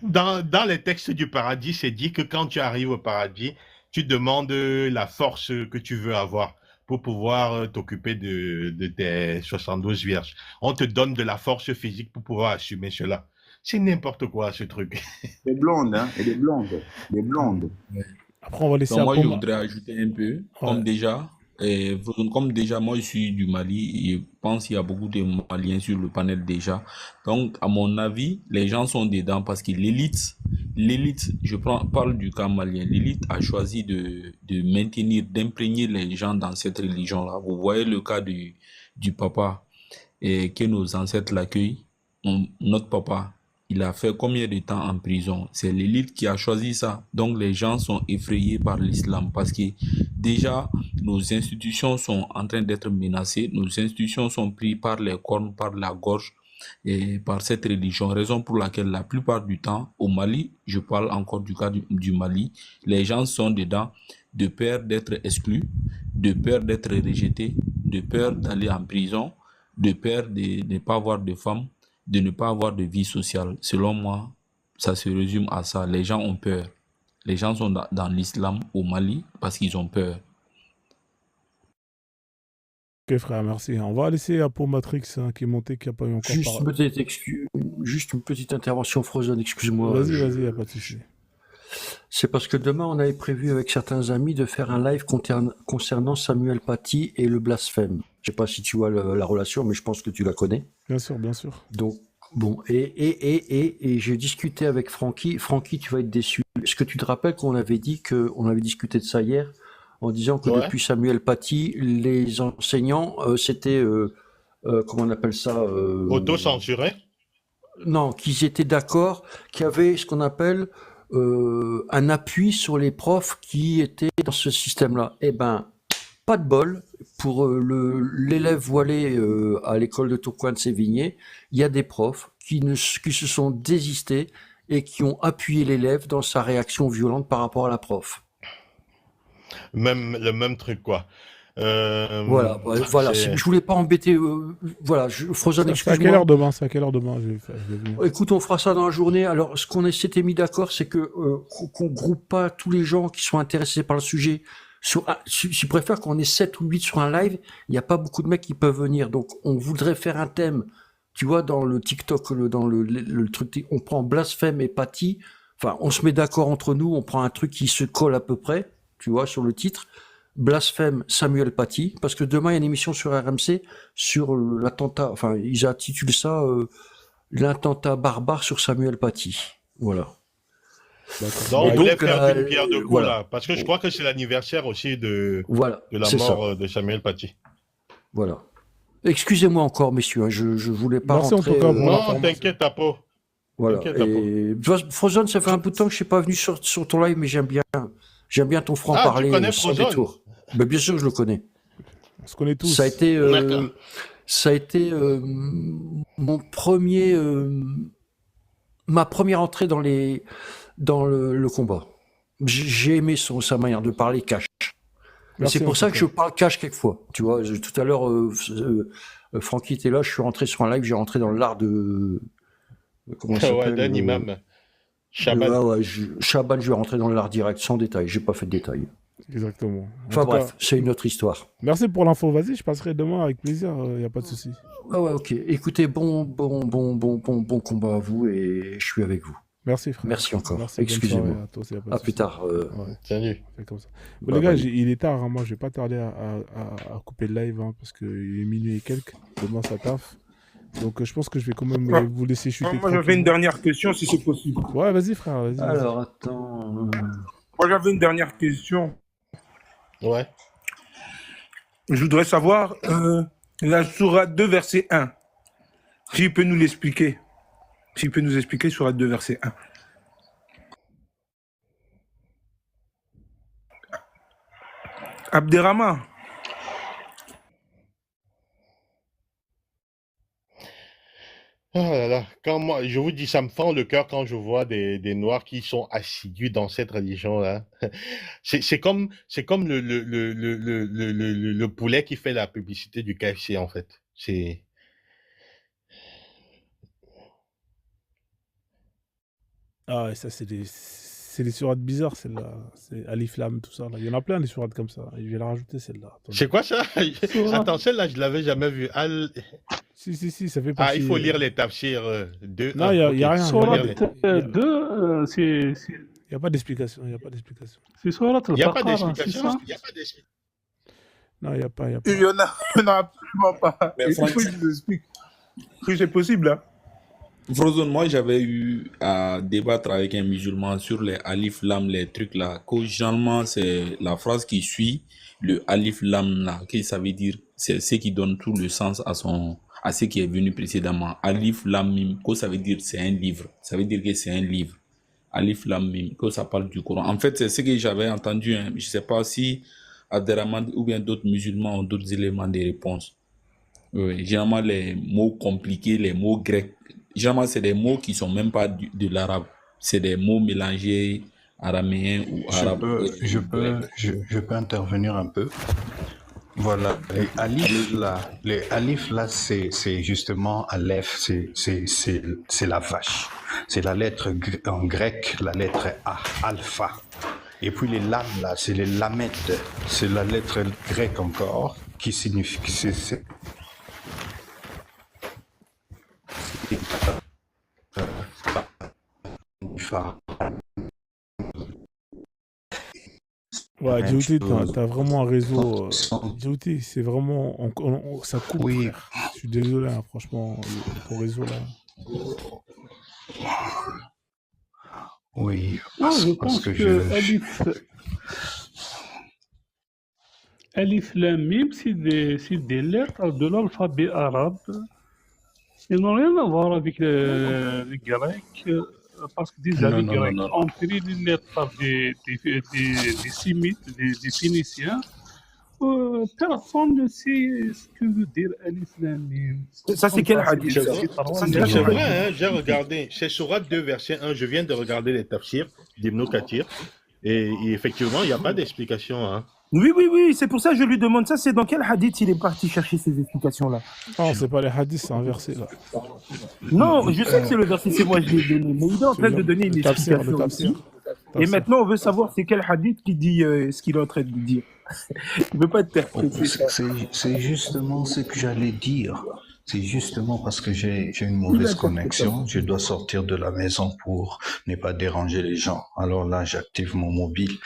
Dans les textes du paradis, c'est dit que quand tu arrives au paradis, tu demandes la force que tu veux avoir pour pouvoir t'occuper de tes 72 vierges. On te donne de la force physique pour pouvoir assumer cela. C'est n'importe quoi, ce truc. Des blondes, hein, et des blondes. Des blondes. Après, on va laisser Donc moi, je Apoma. voudrais ajouter un peu, Ouais. comme déjà, moi, je suis du Mali, et je pense qu'il y a beaucoup de Maliens sur le panel déjà. Donc, à mon avis, les gens sont dedans parce que l'élite, parle du cas malien, l'élite a choisi de maintenir, d'imprégner les gens dans cette religion-là. Vous voyez le cas du papa et que nos ancêtres l'accueillent. Notre papa, il a fait combien de temps en prison? C'est l'élite qui a choisi ça. Donc les gens sont effrayés par l'islam parce que déjà nos institutions sont en train d'être menacées. Nos institutions sont prises par les cornes, par la gorge et par cette religion. Raison pour laquelle la plupart du temps au Mali, je parle encore du cas du Mali, les gens sont dedans de peur d'être exclus, de peur d'être rejetés, de peur d'aller en prison, de peur de ne pas avoir de femmes, de ne pas avoir de vie sociale. Selon moi, ça se résume à ça. Les gens ont peur. Les gens sont dans l'islam au Mali parce qu'ils ont peur. Ok, frère, merci. On va laisser Apomatrix qui est monté, qui n'a pas eu encore Juste parlé. juste une petite intervention, Frozen, excuse-moi. Vas-y, il n'y a pas de souci. C'est parce que demain, on avait prévu avec certains amis de faire un live concernant Samuel Paty et le blasphème. Je sais pas si tu vois la relation, mais je pense que tu la connais. Bien sûr, bien sûr. Donc, bon, et j'ai discuté avec Francky. Francky, tu vas être déçu. Est-ce que tu te rappelles qu'on avait dit on avait discuté de ça hier, en disant que depuis Samuel Paty, les enseignants, c'était, comment on appelle ça Auto-censuré? Non, qu'ils étaient d'accord, qu'il y avait ce qu'on appelle un appui sur les profs qui étaient dans ce système-là. Eh ben, pas de bol pour l'élève voilé à l'école de Tourcoing de Sévigné. Il y a des profs qui se sont désistés et qui ont appuyé l'élève dans sa réaction violente par rapport à la prof. Le même truc, quoi. Voilà. Je voulais pas embêter. Voilà, Frozen, C'est à quelle heure demain? C'est à quelle heure demain? Je vais venir. Écoute, on fera ça dans la journée. Alors, ce qu'on s'était mis d'accord, c'est que qu'on groupe pas tous les gens qui sont intéressés par le sujet. Je préfère qu'on ait 7 ou 8 sur un live. Il n'y a pas beaucoup de mecs qui peuvent venir. Donc, on voudrait faire un thème. Tu vois, dans le TikTok, dans le truc, on prend blasphème et Paty. Enfin, on se met d'accord entre nous. On prend un truc qui se colle à peu près. Tu vois, sur le titre. Blasphème Samuel Paty, parce que demain il y a une émission sur RMC sur l'attentat, enfin ils intitulent ça l'attentat barbare sur Samuel Paty. Voilà. Donc, on voulait faire une pierre de coups voilà. là, parce que je crois que c'est l'anniversaire aussi de la c'est mort de Samuel Paty. Voilà. Excusez-moi encore, messieurs, hein, je voulais pas Merci rentrer... en tout cas pour Non, l'information. t'inquiète pas. Voilà. Et Frozen, ça fait un bout de temps que je suis pas venu sur ton live, mais j'aime bien ton franc-parler sans détour. Ben, bien sûr, je le connais. On se connaît tous. Ça a été ma première entrée dans le combat. J'ai aimé sa manière de parler cash. C'est pour ça que je parle cash quelquefois. Tu vois, tout à l'heure, Francky était là, je suis rentré sur un live, j'ai rentré dans l'art de... Comment ça s'appelle d'un imam. Chaban. Chaban, je vais rentrer dans l'art direct, sans détail. J'ai pas fait de détail. Exactement. Enfin bref, c'est une autre histoire. Merci pour l'info. Vas-y, je passerai demain avec plaisir. Il n'y a pas de souci. Ah ouais, ok. Écoutez, bon combat à vous et je suis avec vous. Merci, frère. Merci encore. Merci, excusez-moi. À plus tard. Salut. Comme ça. Bon, les gars, il est tard. Hein. Moi, je vais pas tarder à couper le live parce qu'il est minuit et quelques. Demain, ça taffe. Donc, je pense que je vais quand même vous laisser chuter. Moi, j'avais une dernière question, si c'est possible. Ouais, vas-y, frère. Vas-y, alors, attends. Moi, j'avais une dernière question. Ouais. Je voudrais savoir la Sourate 2, verset 1. S'il peut nous l'expliquer. S'il peut nous expliquer Sourate 2, verset 1. Abderrahman. Ah là là, quand moi, je vous dis, ça me fend le cœur quand je vois des Noirs qui sont assidus dans cette religion-là. C'est comme le poulet qui fait la publicité du KFC, en fait. C'est... Ah ouais, ça, c'est des sourates bizarres, celle-là. C'est Alif Lam, tout ça. Là. Il y en a plein, des sourates comme ça. Je vais la rajouter, celle-là. Attendez. C'est quoi ça? Attends, celle-là, je l'avais jamais vue. Si, ça fait Ah, partie... il faut lire les tafsirs 2. Non, il n'y a rien. Sourate 2, c'est... Il n'y a pas d'explication. C'est Sourate Il n'y a pas al-Baqarah, c'est d'explication. ça? Non, il n'y a pas. Il y en a absolument pas. Mais Il faut que je vous explique. Que c'est possible, hein. Frozone, moi j'avais eu à débattre avec un musulman sur les alif lam, les trucs là. Que généralement c'est la phrase qui suit le alif lam là, que ça veut dire, c'est ce qui donne tout le sens à ce qui est venu précédemment. Alif lam mim, que ça veut dire c'est un livre. Ça veut dire que c'est un livre. Alif lam mim, que ça parle du Coran. En fait, c'est ce que j'avais entendu. Hein. Je sais pas si Abderrahmane ou bien d'autres musulmans ont d'autres éléments de réponse. Oui, généralement les mots compliqués, les mots grecs. Généralement, c'est des mots qui sont même pas de l'arabe. C'est des mots mélangés araméens ou arabes. Je peux intervenir un peu. Voilà, les alifs là, c'est justement aleph, c'est la vache. C'est la lettre en grec, la lettre A, alpha. Et puis les lames là, c'est les lamettes. C'est la lettre grecque encore qui signifie Ouais, Djouti, t'as vraiment un réseau. Djouti, c'est vraiment. Ça coupe. Oui. Frère. Je suis désolé, hein, franchement, ton réseau là. Oui, Non, je parce pense que que Alif Lam Mim, c'est des lettres de l'alphabet arabe. Ils n'ont rien à voir avec les Grecs, parce que déjà les Grecs ont pris les lettres des Sémites, des Phéniciens. Personne ne sait ce que veut dire Alif Lam Mim. Ça, c'est quel hadith? C'est vrai, hein, j'ai regardé. C'est Sourate 2, verset 1. Je viens de regarder les tafsirs d'Ibn Kathir. Et effectivement, il n'y a pas d'explication. Hein. Oui, c'est pour ça que je lui demande ça. C'est dans quel hadith il est parti chercher ces explications-là? Non, c'est pas les hadiths, c'est un verset là. Non, je sais que c'est le verset, c'est moi je l'ai donné. Mais il est en train de donner une explication ici. Et maintenant, on veut savoir c'est quel hadith qui dit ce qu'il est en train de dire. Il ne veut pas interpréter ça. c'est justement ce que j'allais dire. C'est justement parce que j'ai une mauvaise connexion, je dois sortir de la maison pour ne pas déranger les gens. Alors là, j'active mon mobile.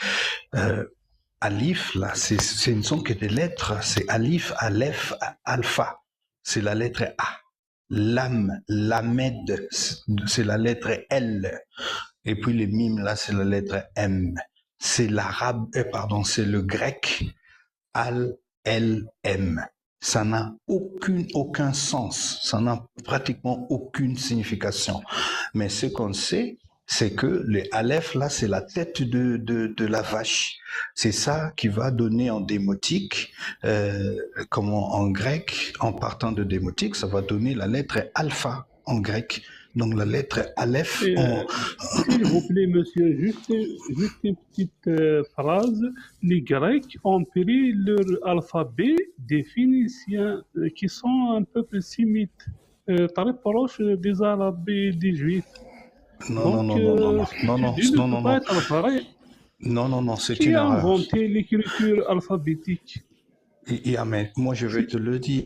Alif, là, ce ne sont que des lettres. C'est Alif, Aleph, Alpha. C'est la lettre A. Lam, Lamed, c'est la lettre L. Et puis les mimes, là, c'est la lettre M. C'est l'arabe, c'est le grec Al-L-M. Ça n'a aucun sens. Ça n'a pratiquement aucune signification. Mais ce qu'on sait, c'est que le Aleph, là, c'est la tête de la vache. C'est ça qui va donner en démotique, en grec, en partant de démotique, ça va donner la lettre alpha en grec. Donc la lettre Aleph. S'il vous plaît, monsieur, juste une petite phrase. Les Grecs ont pris leur alphabet des Phéniciens, qui sont un peuple sémite, très proche des Arabes et des Juifs. Non, c'est Qui une a erreur. inventé l'écriture alphabétique? Mais moi, je vais te le dire.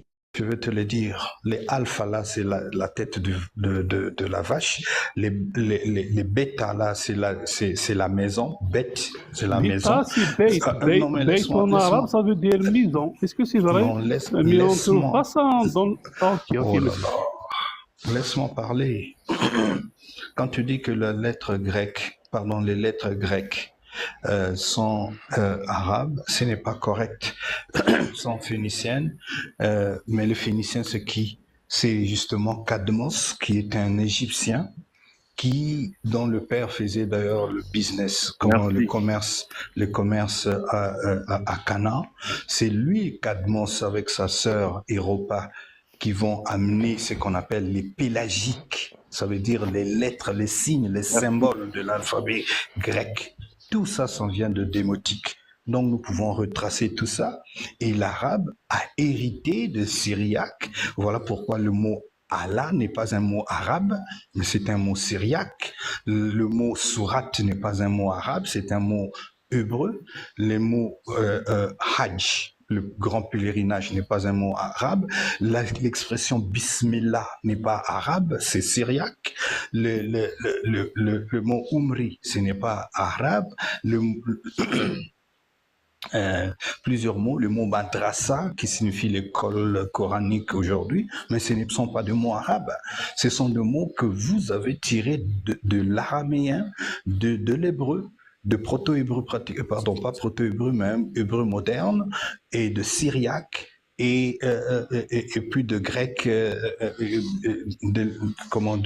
Les alpha, là, c'est la tête de la vache. Les bêta, là, c'est la maison. Bête, c'est la maison. C'est bête. Bête en arabe, ça veut dire maison. Est-ce que c'est vrai? Non, mais on ne trouve pas ça dans... Laisse-moi parler. Quand tu dis que les lettres grecques sont arabes, ce n'est pas correct. Sont phéniciennes, mais le phénicien, c'est qui? C'est justement Cadmos, qui est un Égyptien, dont le père faisait d'ailleurs le business, le commerce à Cana. C'est lui, Cadmos, avec sa sœur Europa, qui vont amener ce qu'on appelle les pélagiques. ça veut dire les lettres, les signes, les symboles de l'alphabet grec. Tout ça, ça vient de démotique. Donc nous pouvons retracer tout ça. Et l'arabe a hérité de syriaque. Voilà pourquoi le mot Allah n'est pas un mot arabe, mais c'est un mot syriaque. Le mot surat n'est pas un mot arabe, c'est un mot hébreu. Les mots hajj, le grand pèlerinage, n'est pas un mot arabe. L'expression bismillah n'est pas arabe, c'est syriaque. Le mot umri, ce n'est pas arabe. Plusieurs mots, le mot madrasa qui signifie l'école coranique aujourd'hui, mais ce ne sont pas des mots arabes, ce sont des mots que vous avez tirés de l'araméen, de l'hébreu, de proto-hébreu pardon, pas proto-hébreu, mais hébreu moderne, et de syriaque, et puis de grec, de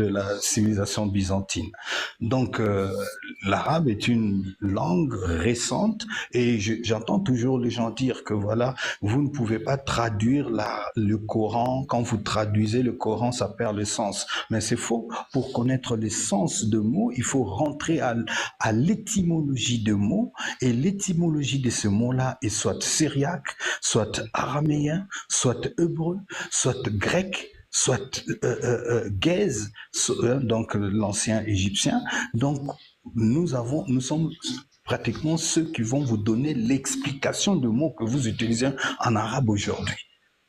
la civilisation byzantine. Donc l'arabe est une langue récente, et j'entends toujours les gens dire que voilà, vous ne pouvez pas traduire le Coran. Quand vous traduisez le Coran, ça perd le sens. Mais c'est faux. Pour connaître le sens de mots, il faut rentrer à l'étymologie de mots, et l'étymologie de ce mot-là est soit syriaque, soit araméen, soit hébreu, soit grec, soit gaze, donc l'ancien égyptien. Donc nous sommes pratiquement ceux qui vont vous donner l'explication de mots que vous utilisez en arabe aujourd'hui.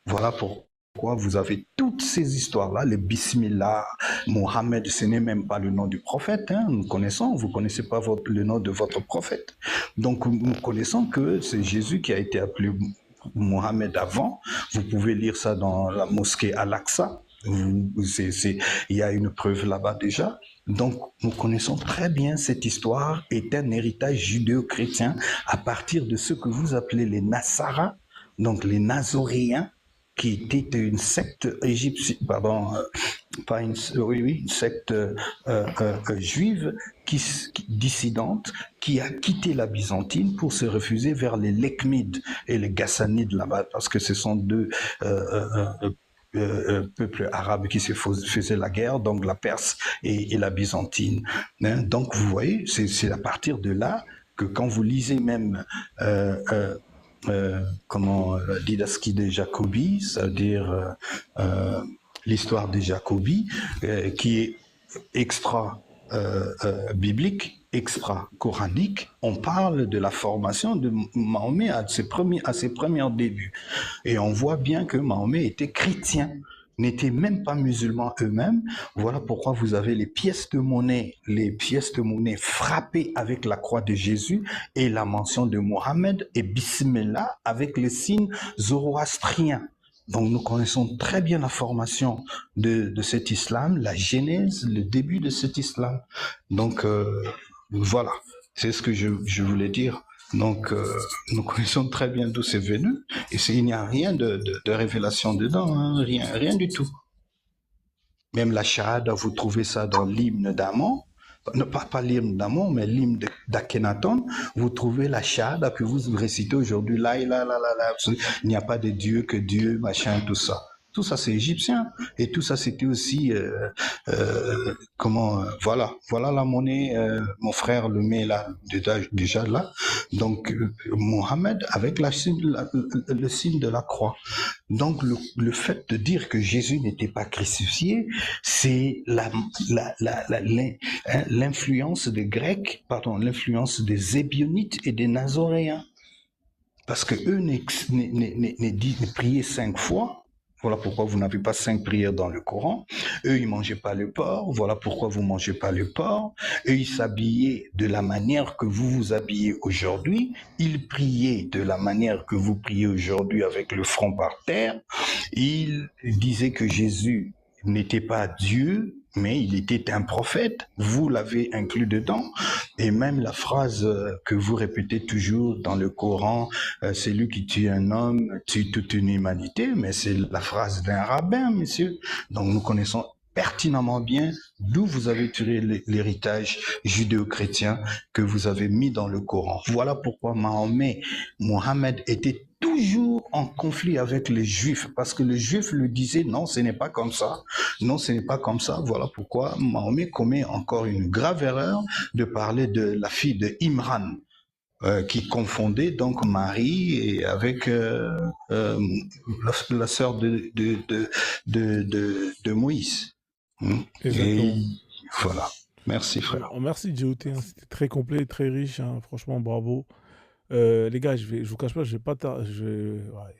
Voilà pourquoi vous avez toutes ces histoires-là, les bismillah, Mohammed, ce n'est même pas le nom du prophète, hein, nous connaissons, vous ne connaissez pas le nom de votre prophète. Donc nous connaissons que c'est Jésus qui a été appelé Mohammed avant. Vous pouvez lire ça dans la mosquée Al-Aqsa. Il y a une preuve là-bas déjà. Donc, nous connaissons très bien cette histoire, est un héritage judéo-chrétien à partir de ce que vous appelez les Nassara, donc les Nazoréens, qui était une secte égyptienne, une secte juive dissidente qui a quitté la Byzantine pour se refuser vers les Lechmides et les Ghassanides là-bas, parce que ce sont deux peuples arabes qui se faisaient la guerre, donc la Perse et la Byzantine. Hein? Donc vous voyez, c'est à partir de là que quand vous lisez même Didaski de Jacobi, c'est-à-dire l'histoire de Jacobi, qui est extra biblique, extra coranique, on parle de la formation de Mahomet à ses premiers débuts. Et on voit bien que Mahomet était chrétien, n'étaient même pas musulmans eux-mêmes. Voilà pourquoi vous avez les pièces de monnaie frappées avec la croix de Jésus et la mention de Mohammed et Bismillah avec les signes zoroastriens. Donc nous connaissons très bien la formation de cet islam, la genèse, le début de cet islam. Donc voilà, c'est ce que je voulais dire. Donc, nous connaissons très bien d'où c'est venu, et il n'y a rien de révélation dedans, hein, rien du tout. Même la shahada, vous trouvez ça dans l'hymne d'Amon, non, pas l'hymne d'Amon, mais l'hymne d'Akhenaton, vous trouvez la shahada que vous récitez aujourd'hui, là, il n'y a pas de Dieu que Dieu, machin, tout ça. Tout ça, c'est égyptien. Et tout ça, c'était aussi, voilà la monnaie, mon frère le met là, déjà là. Donc, Mohammed avec le signe de la croix. Donc, le fait de dire que Jésus n'était pas crucifié, c'est l'influence des Grecs, l'influence des Ébionites et des Nazoréens. Parce que eux ne priaient 5 fois. Voilà pourquoi vous n'avez pas 5 prières dans le Coran. Eux, ils mangeaient pas le porc. Voilà pourquoi vous mangez pas le porc. Eux, ils s'habillaient de la manière que vous vous habillez aujourd'hui. Ils priaient de la manière que vous priez aujourd'hui avec le front par terre. Ils disaient que Jésus n'était pas Dieu, mais il était un prophète. Vous l'avez inclus dedans. Et même la phrase que vous répétez toujours dans le Coran, c'est lui qui tue un homme, tue toute une humanité, mais c'est la phrase d'un rabbin, messieurs. Donc nous connaissons pertinemment bien d'où vous avez tiré l'héritage judéo-chrétien que vous avez mis dans le Coran. Voilà pourquoi Mohammed était toujours toujours en conflit avec les Juifs, parce que les Juifs lui disaient non, ce n'est pas comme ça, non, ce n'est pas comme ça. Voilà pourquoi Mahomet commet encore une grave erreur de parler de la fille de Imran, qui confondait donc Marie et avec la sœur de Moïse. Exactement. Et voilà. Merci, frère. Alors, merci JOT, hein, c'était très complet, très riche, hein, franchement bravo. Les gars, je vous cache pas, je vais pas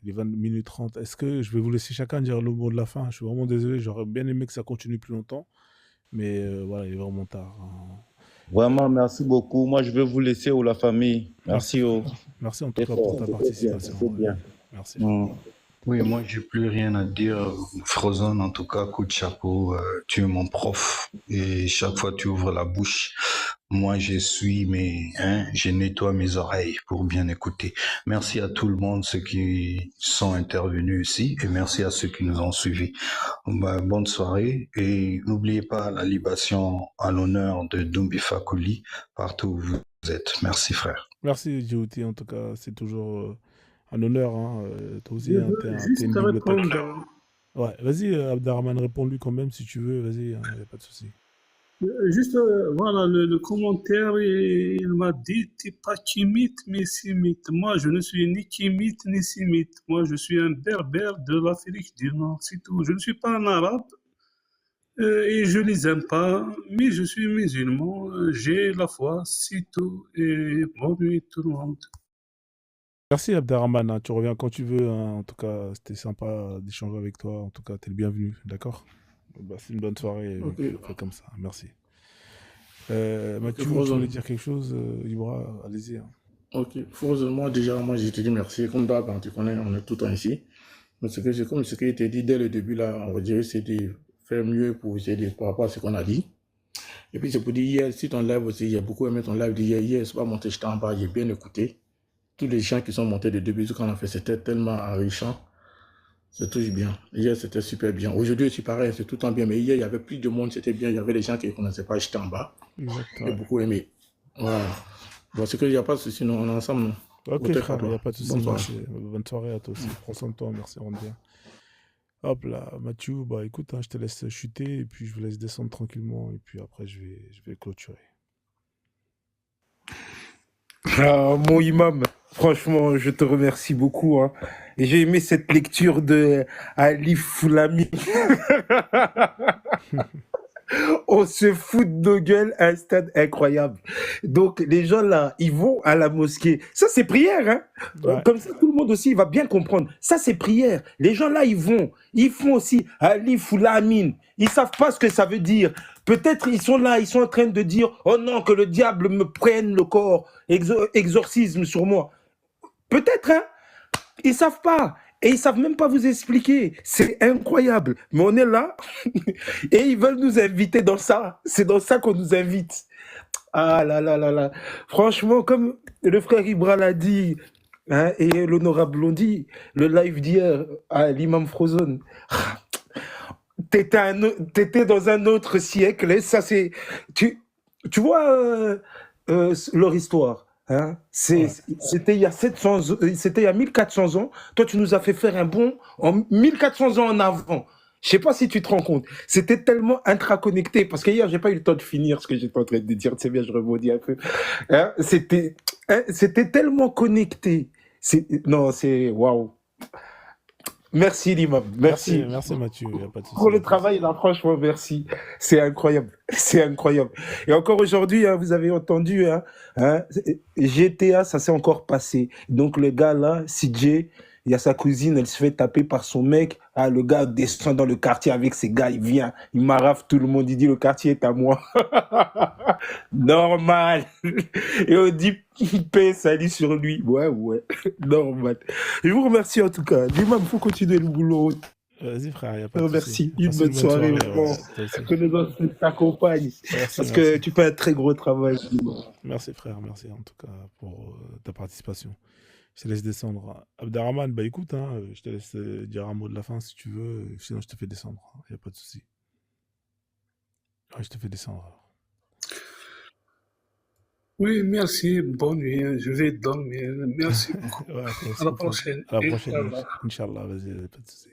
il est 20 minutes 30. Est-ce que je vais vous laisser chacun dire le mot de la fin? Je suis vraiment désolé, j'aurais bien aimé que ça continue plus longtemps, mais voilà, il est vraiment tard, hein. Vraiment, merci beaucoup. Moi, je vais vous laisser ou la famille. Merci. Merci en tout cas pour ta participation. C'est bien. Merci. Oui, moi, j'ai plus rien à dire. Frozen, en tout cas, coup de chapeau. Tu es mon prof. Et chaque fois que tu ouvres la bouche, moi, je nettoie mes oreilles pour bien écouter. Merci à tout le monde, ceux qui sont intervenus ici, et merci à ceux qui nous ont suivis. Bonne soirée. Et n'oubliez pas la libation à l'honneur de Dumbi Fakouli, partout où vous êtes. Merci, frère. Merci JOT, en tout cas, c'est toujours un honneur, hein. Toi aussi, Je hein, veux t'es juste une bibliothèque. répondre. Ouais, vas-y, Abderrahmane, réponds-lui quand même si tu veux, vas-y, y a pas de souci. Juste, voilà, le commentaire, il m'a dit, t'es pas timide, mais sémite. Moi, je ne suis ni timide, ni sémite. Moi, je suis un berbère de l'Afrique du Nord, c'est tout. Je ne suis pas un arabe, et je les aime pas, mais je suis musulman, j'ai la foi, c'est tout. Et bonne nuit tout le monde. Merci Abderrahmane, hein, tu reviens quand tu veux, hein. En tout cas, c'était sympa d'échanger avec toi. En tout cas, t'es le bienvenu, d'accord? Bah, c'est une bonne soirée, Ok. on fait comme ça. Merci. Mathieu, tu Frozen. voulais dire quelque chose, Ibra? Allez-y, hein. Ok, Frozen, moi je te dis merci. Comme d'hab, hein, tu connais, on est tout le temps ici. Mais comme ce qui était dit dès le début, là, on va dire, c'est de faire mieux pour essayer par rapport à ce qu'on a dit. Et puis c'est pour dire hier, si ton live aussi, j'ai beaucoup aimé ton live d'hier. Hier, c'est pas monté, j'étais en bas, j'ai bien écouté. Tous les gens qui sont montés de début, ce qu'on a fait, c'était tellement enrichant. C'est toujours bien. Hier, c'était super bien. Aujourd'hui aussi, pareil, c'est tout le temps bien. Mais hier, il y avait plus de monde, c'était bien. Il y avait des gens qui ne connaissaient pas, j'étais en bas. Exactement. J'ai beaucoup aimé. Voilà. Bon, c'est qu'il n'y a pas de souci, on est ensemble. Non. Ok, frère, il n'y a pas de souci. Bonne soirée. Merci. Bonne soirée à toi aussi. Prends soin de toi, merci, on bien. Hop là, Mathieu, bah écoute, hein, je te laisse chuter et puis je vous laisse descendre tranquillement et puis après je vais clôturer. Ah, mon imam, franchement, je te remercie beaucoup, hein. Et j'ai aimé cette lecture de Ali Foulami. On se fout de nos gueules à un stade incroyable. Donc, les gens là, ils vont à la mosquée. Ça, c'est prière, hein. Ouais. Comme ça, tout le monde aussi, il va bien comprendre. Ça, c'est prière. Les gens là, ils font aussi Alif ou Lamine. Ils savent pas ce que ça veut dire. Peut-être ils sont là, ils sont en train de dire, oh non, que le diable me prenne le corps, exorcisme sur moi. Peut-être, hein. Ils savent pas. Et ils savent même pas vous expliquer. C'est incroyable. Mais on est là et ils veulent nous inviter dans ça. C'est dans ça qu'on nous invite. Ah là là là là. Franchement, comme le frère Ibra l'a dit, hein, et l'honorable l'ont dit, le live d'hier à l'imam Frozen, t'étais dans un autre siècle. Et ça, c'est... Tu vois leur histoire. Hein, c'était il y a 700, c'était il y a 1400 ans. Toi, tu nous as fait faire un bond en 1400 ans en avant. Je sais pas si tu te rends compte. C'était tellement intraconnecté parce que hier, j'ai pas eu le temps de finir ce que j'étais en train de dire. C'est bien, je rebondis un peu. Hein, c'était tellement connecté. Non, c'est waouh. Merci l'imam, merci. Merci Mathieu, il n'y a pas de souci. Pour le travail là, franchement, merci. C'est incroyable, c'est incroyable. Et encore aujourd'hui, hein, vous avez entendu, hein, GTA, ça s'est encore passé. Donc le gars là, CJ, il y a sa cousine, elle se fait taper par son mec. Ah, le gars descend dans le quartier avec ses gars, il vient, il marave tout le monde, il dit le quartier est à moi. Normal. Et on dit paix, salut sur lui. Ouais, normal. Je vous remercie en tout cas. L'imam, il faut continuer le boulot. Vas-y frère, il n'y a pas de souci. Merci. Une bonne soirée. Que les gens t'accompagnent. Parce que tu fais un très gros travail. Merci frère, merci en tout cas pour ta participation. Je te laisse descendre. Abderrahmane, bah écoute, hein, je te laisse dire un mot de la fin si tu veux, sinon je te fais descendre, il n'y a pas de souci. Ouais, je te fais descendre. Oui, merci. Bonne nuit. Je vais dormir. Merci beaucoup. Ouais, toi À aussi, la prends- prochaine. à la prochaine, Inch'Allah. Inch'Allah, vas-y, pas de souci.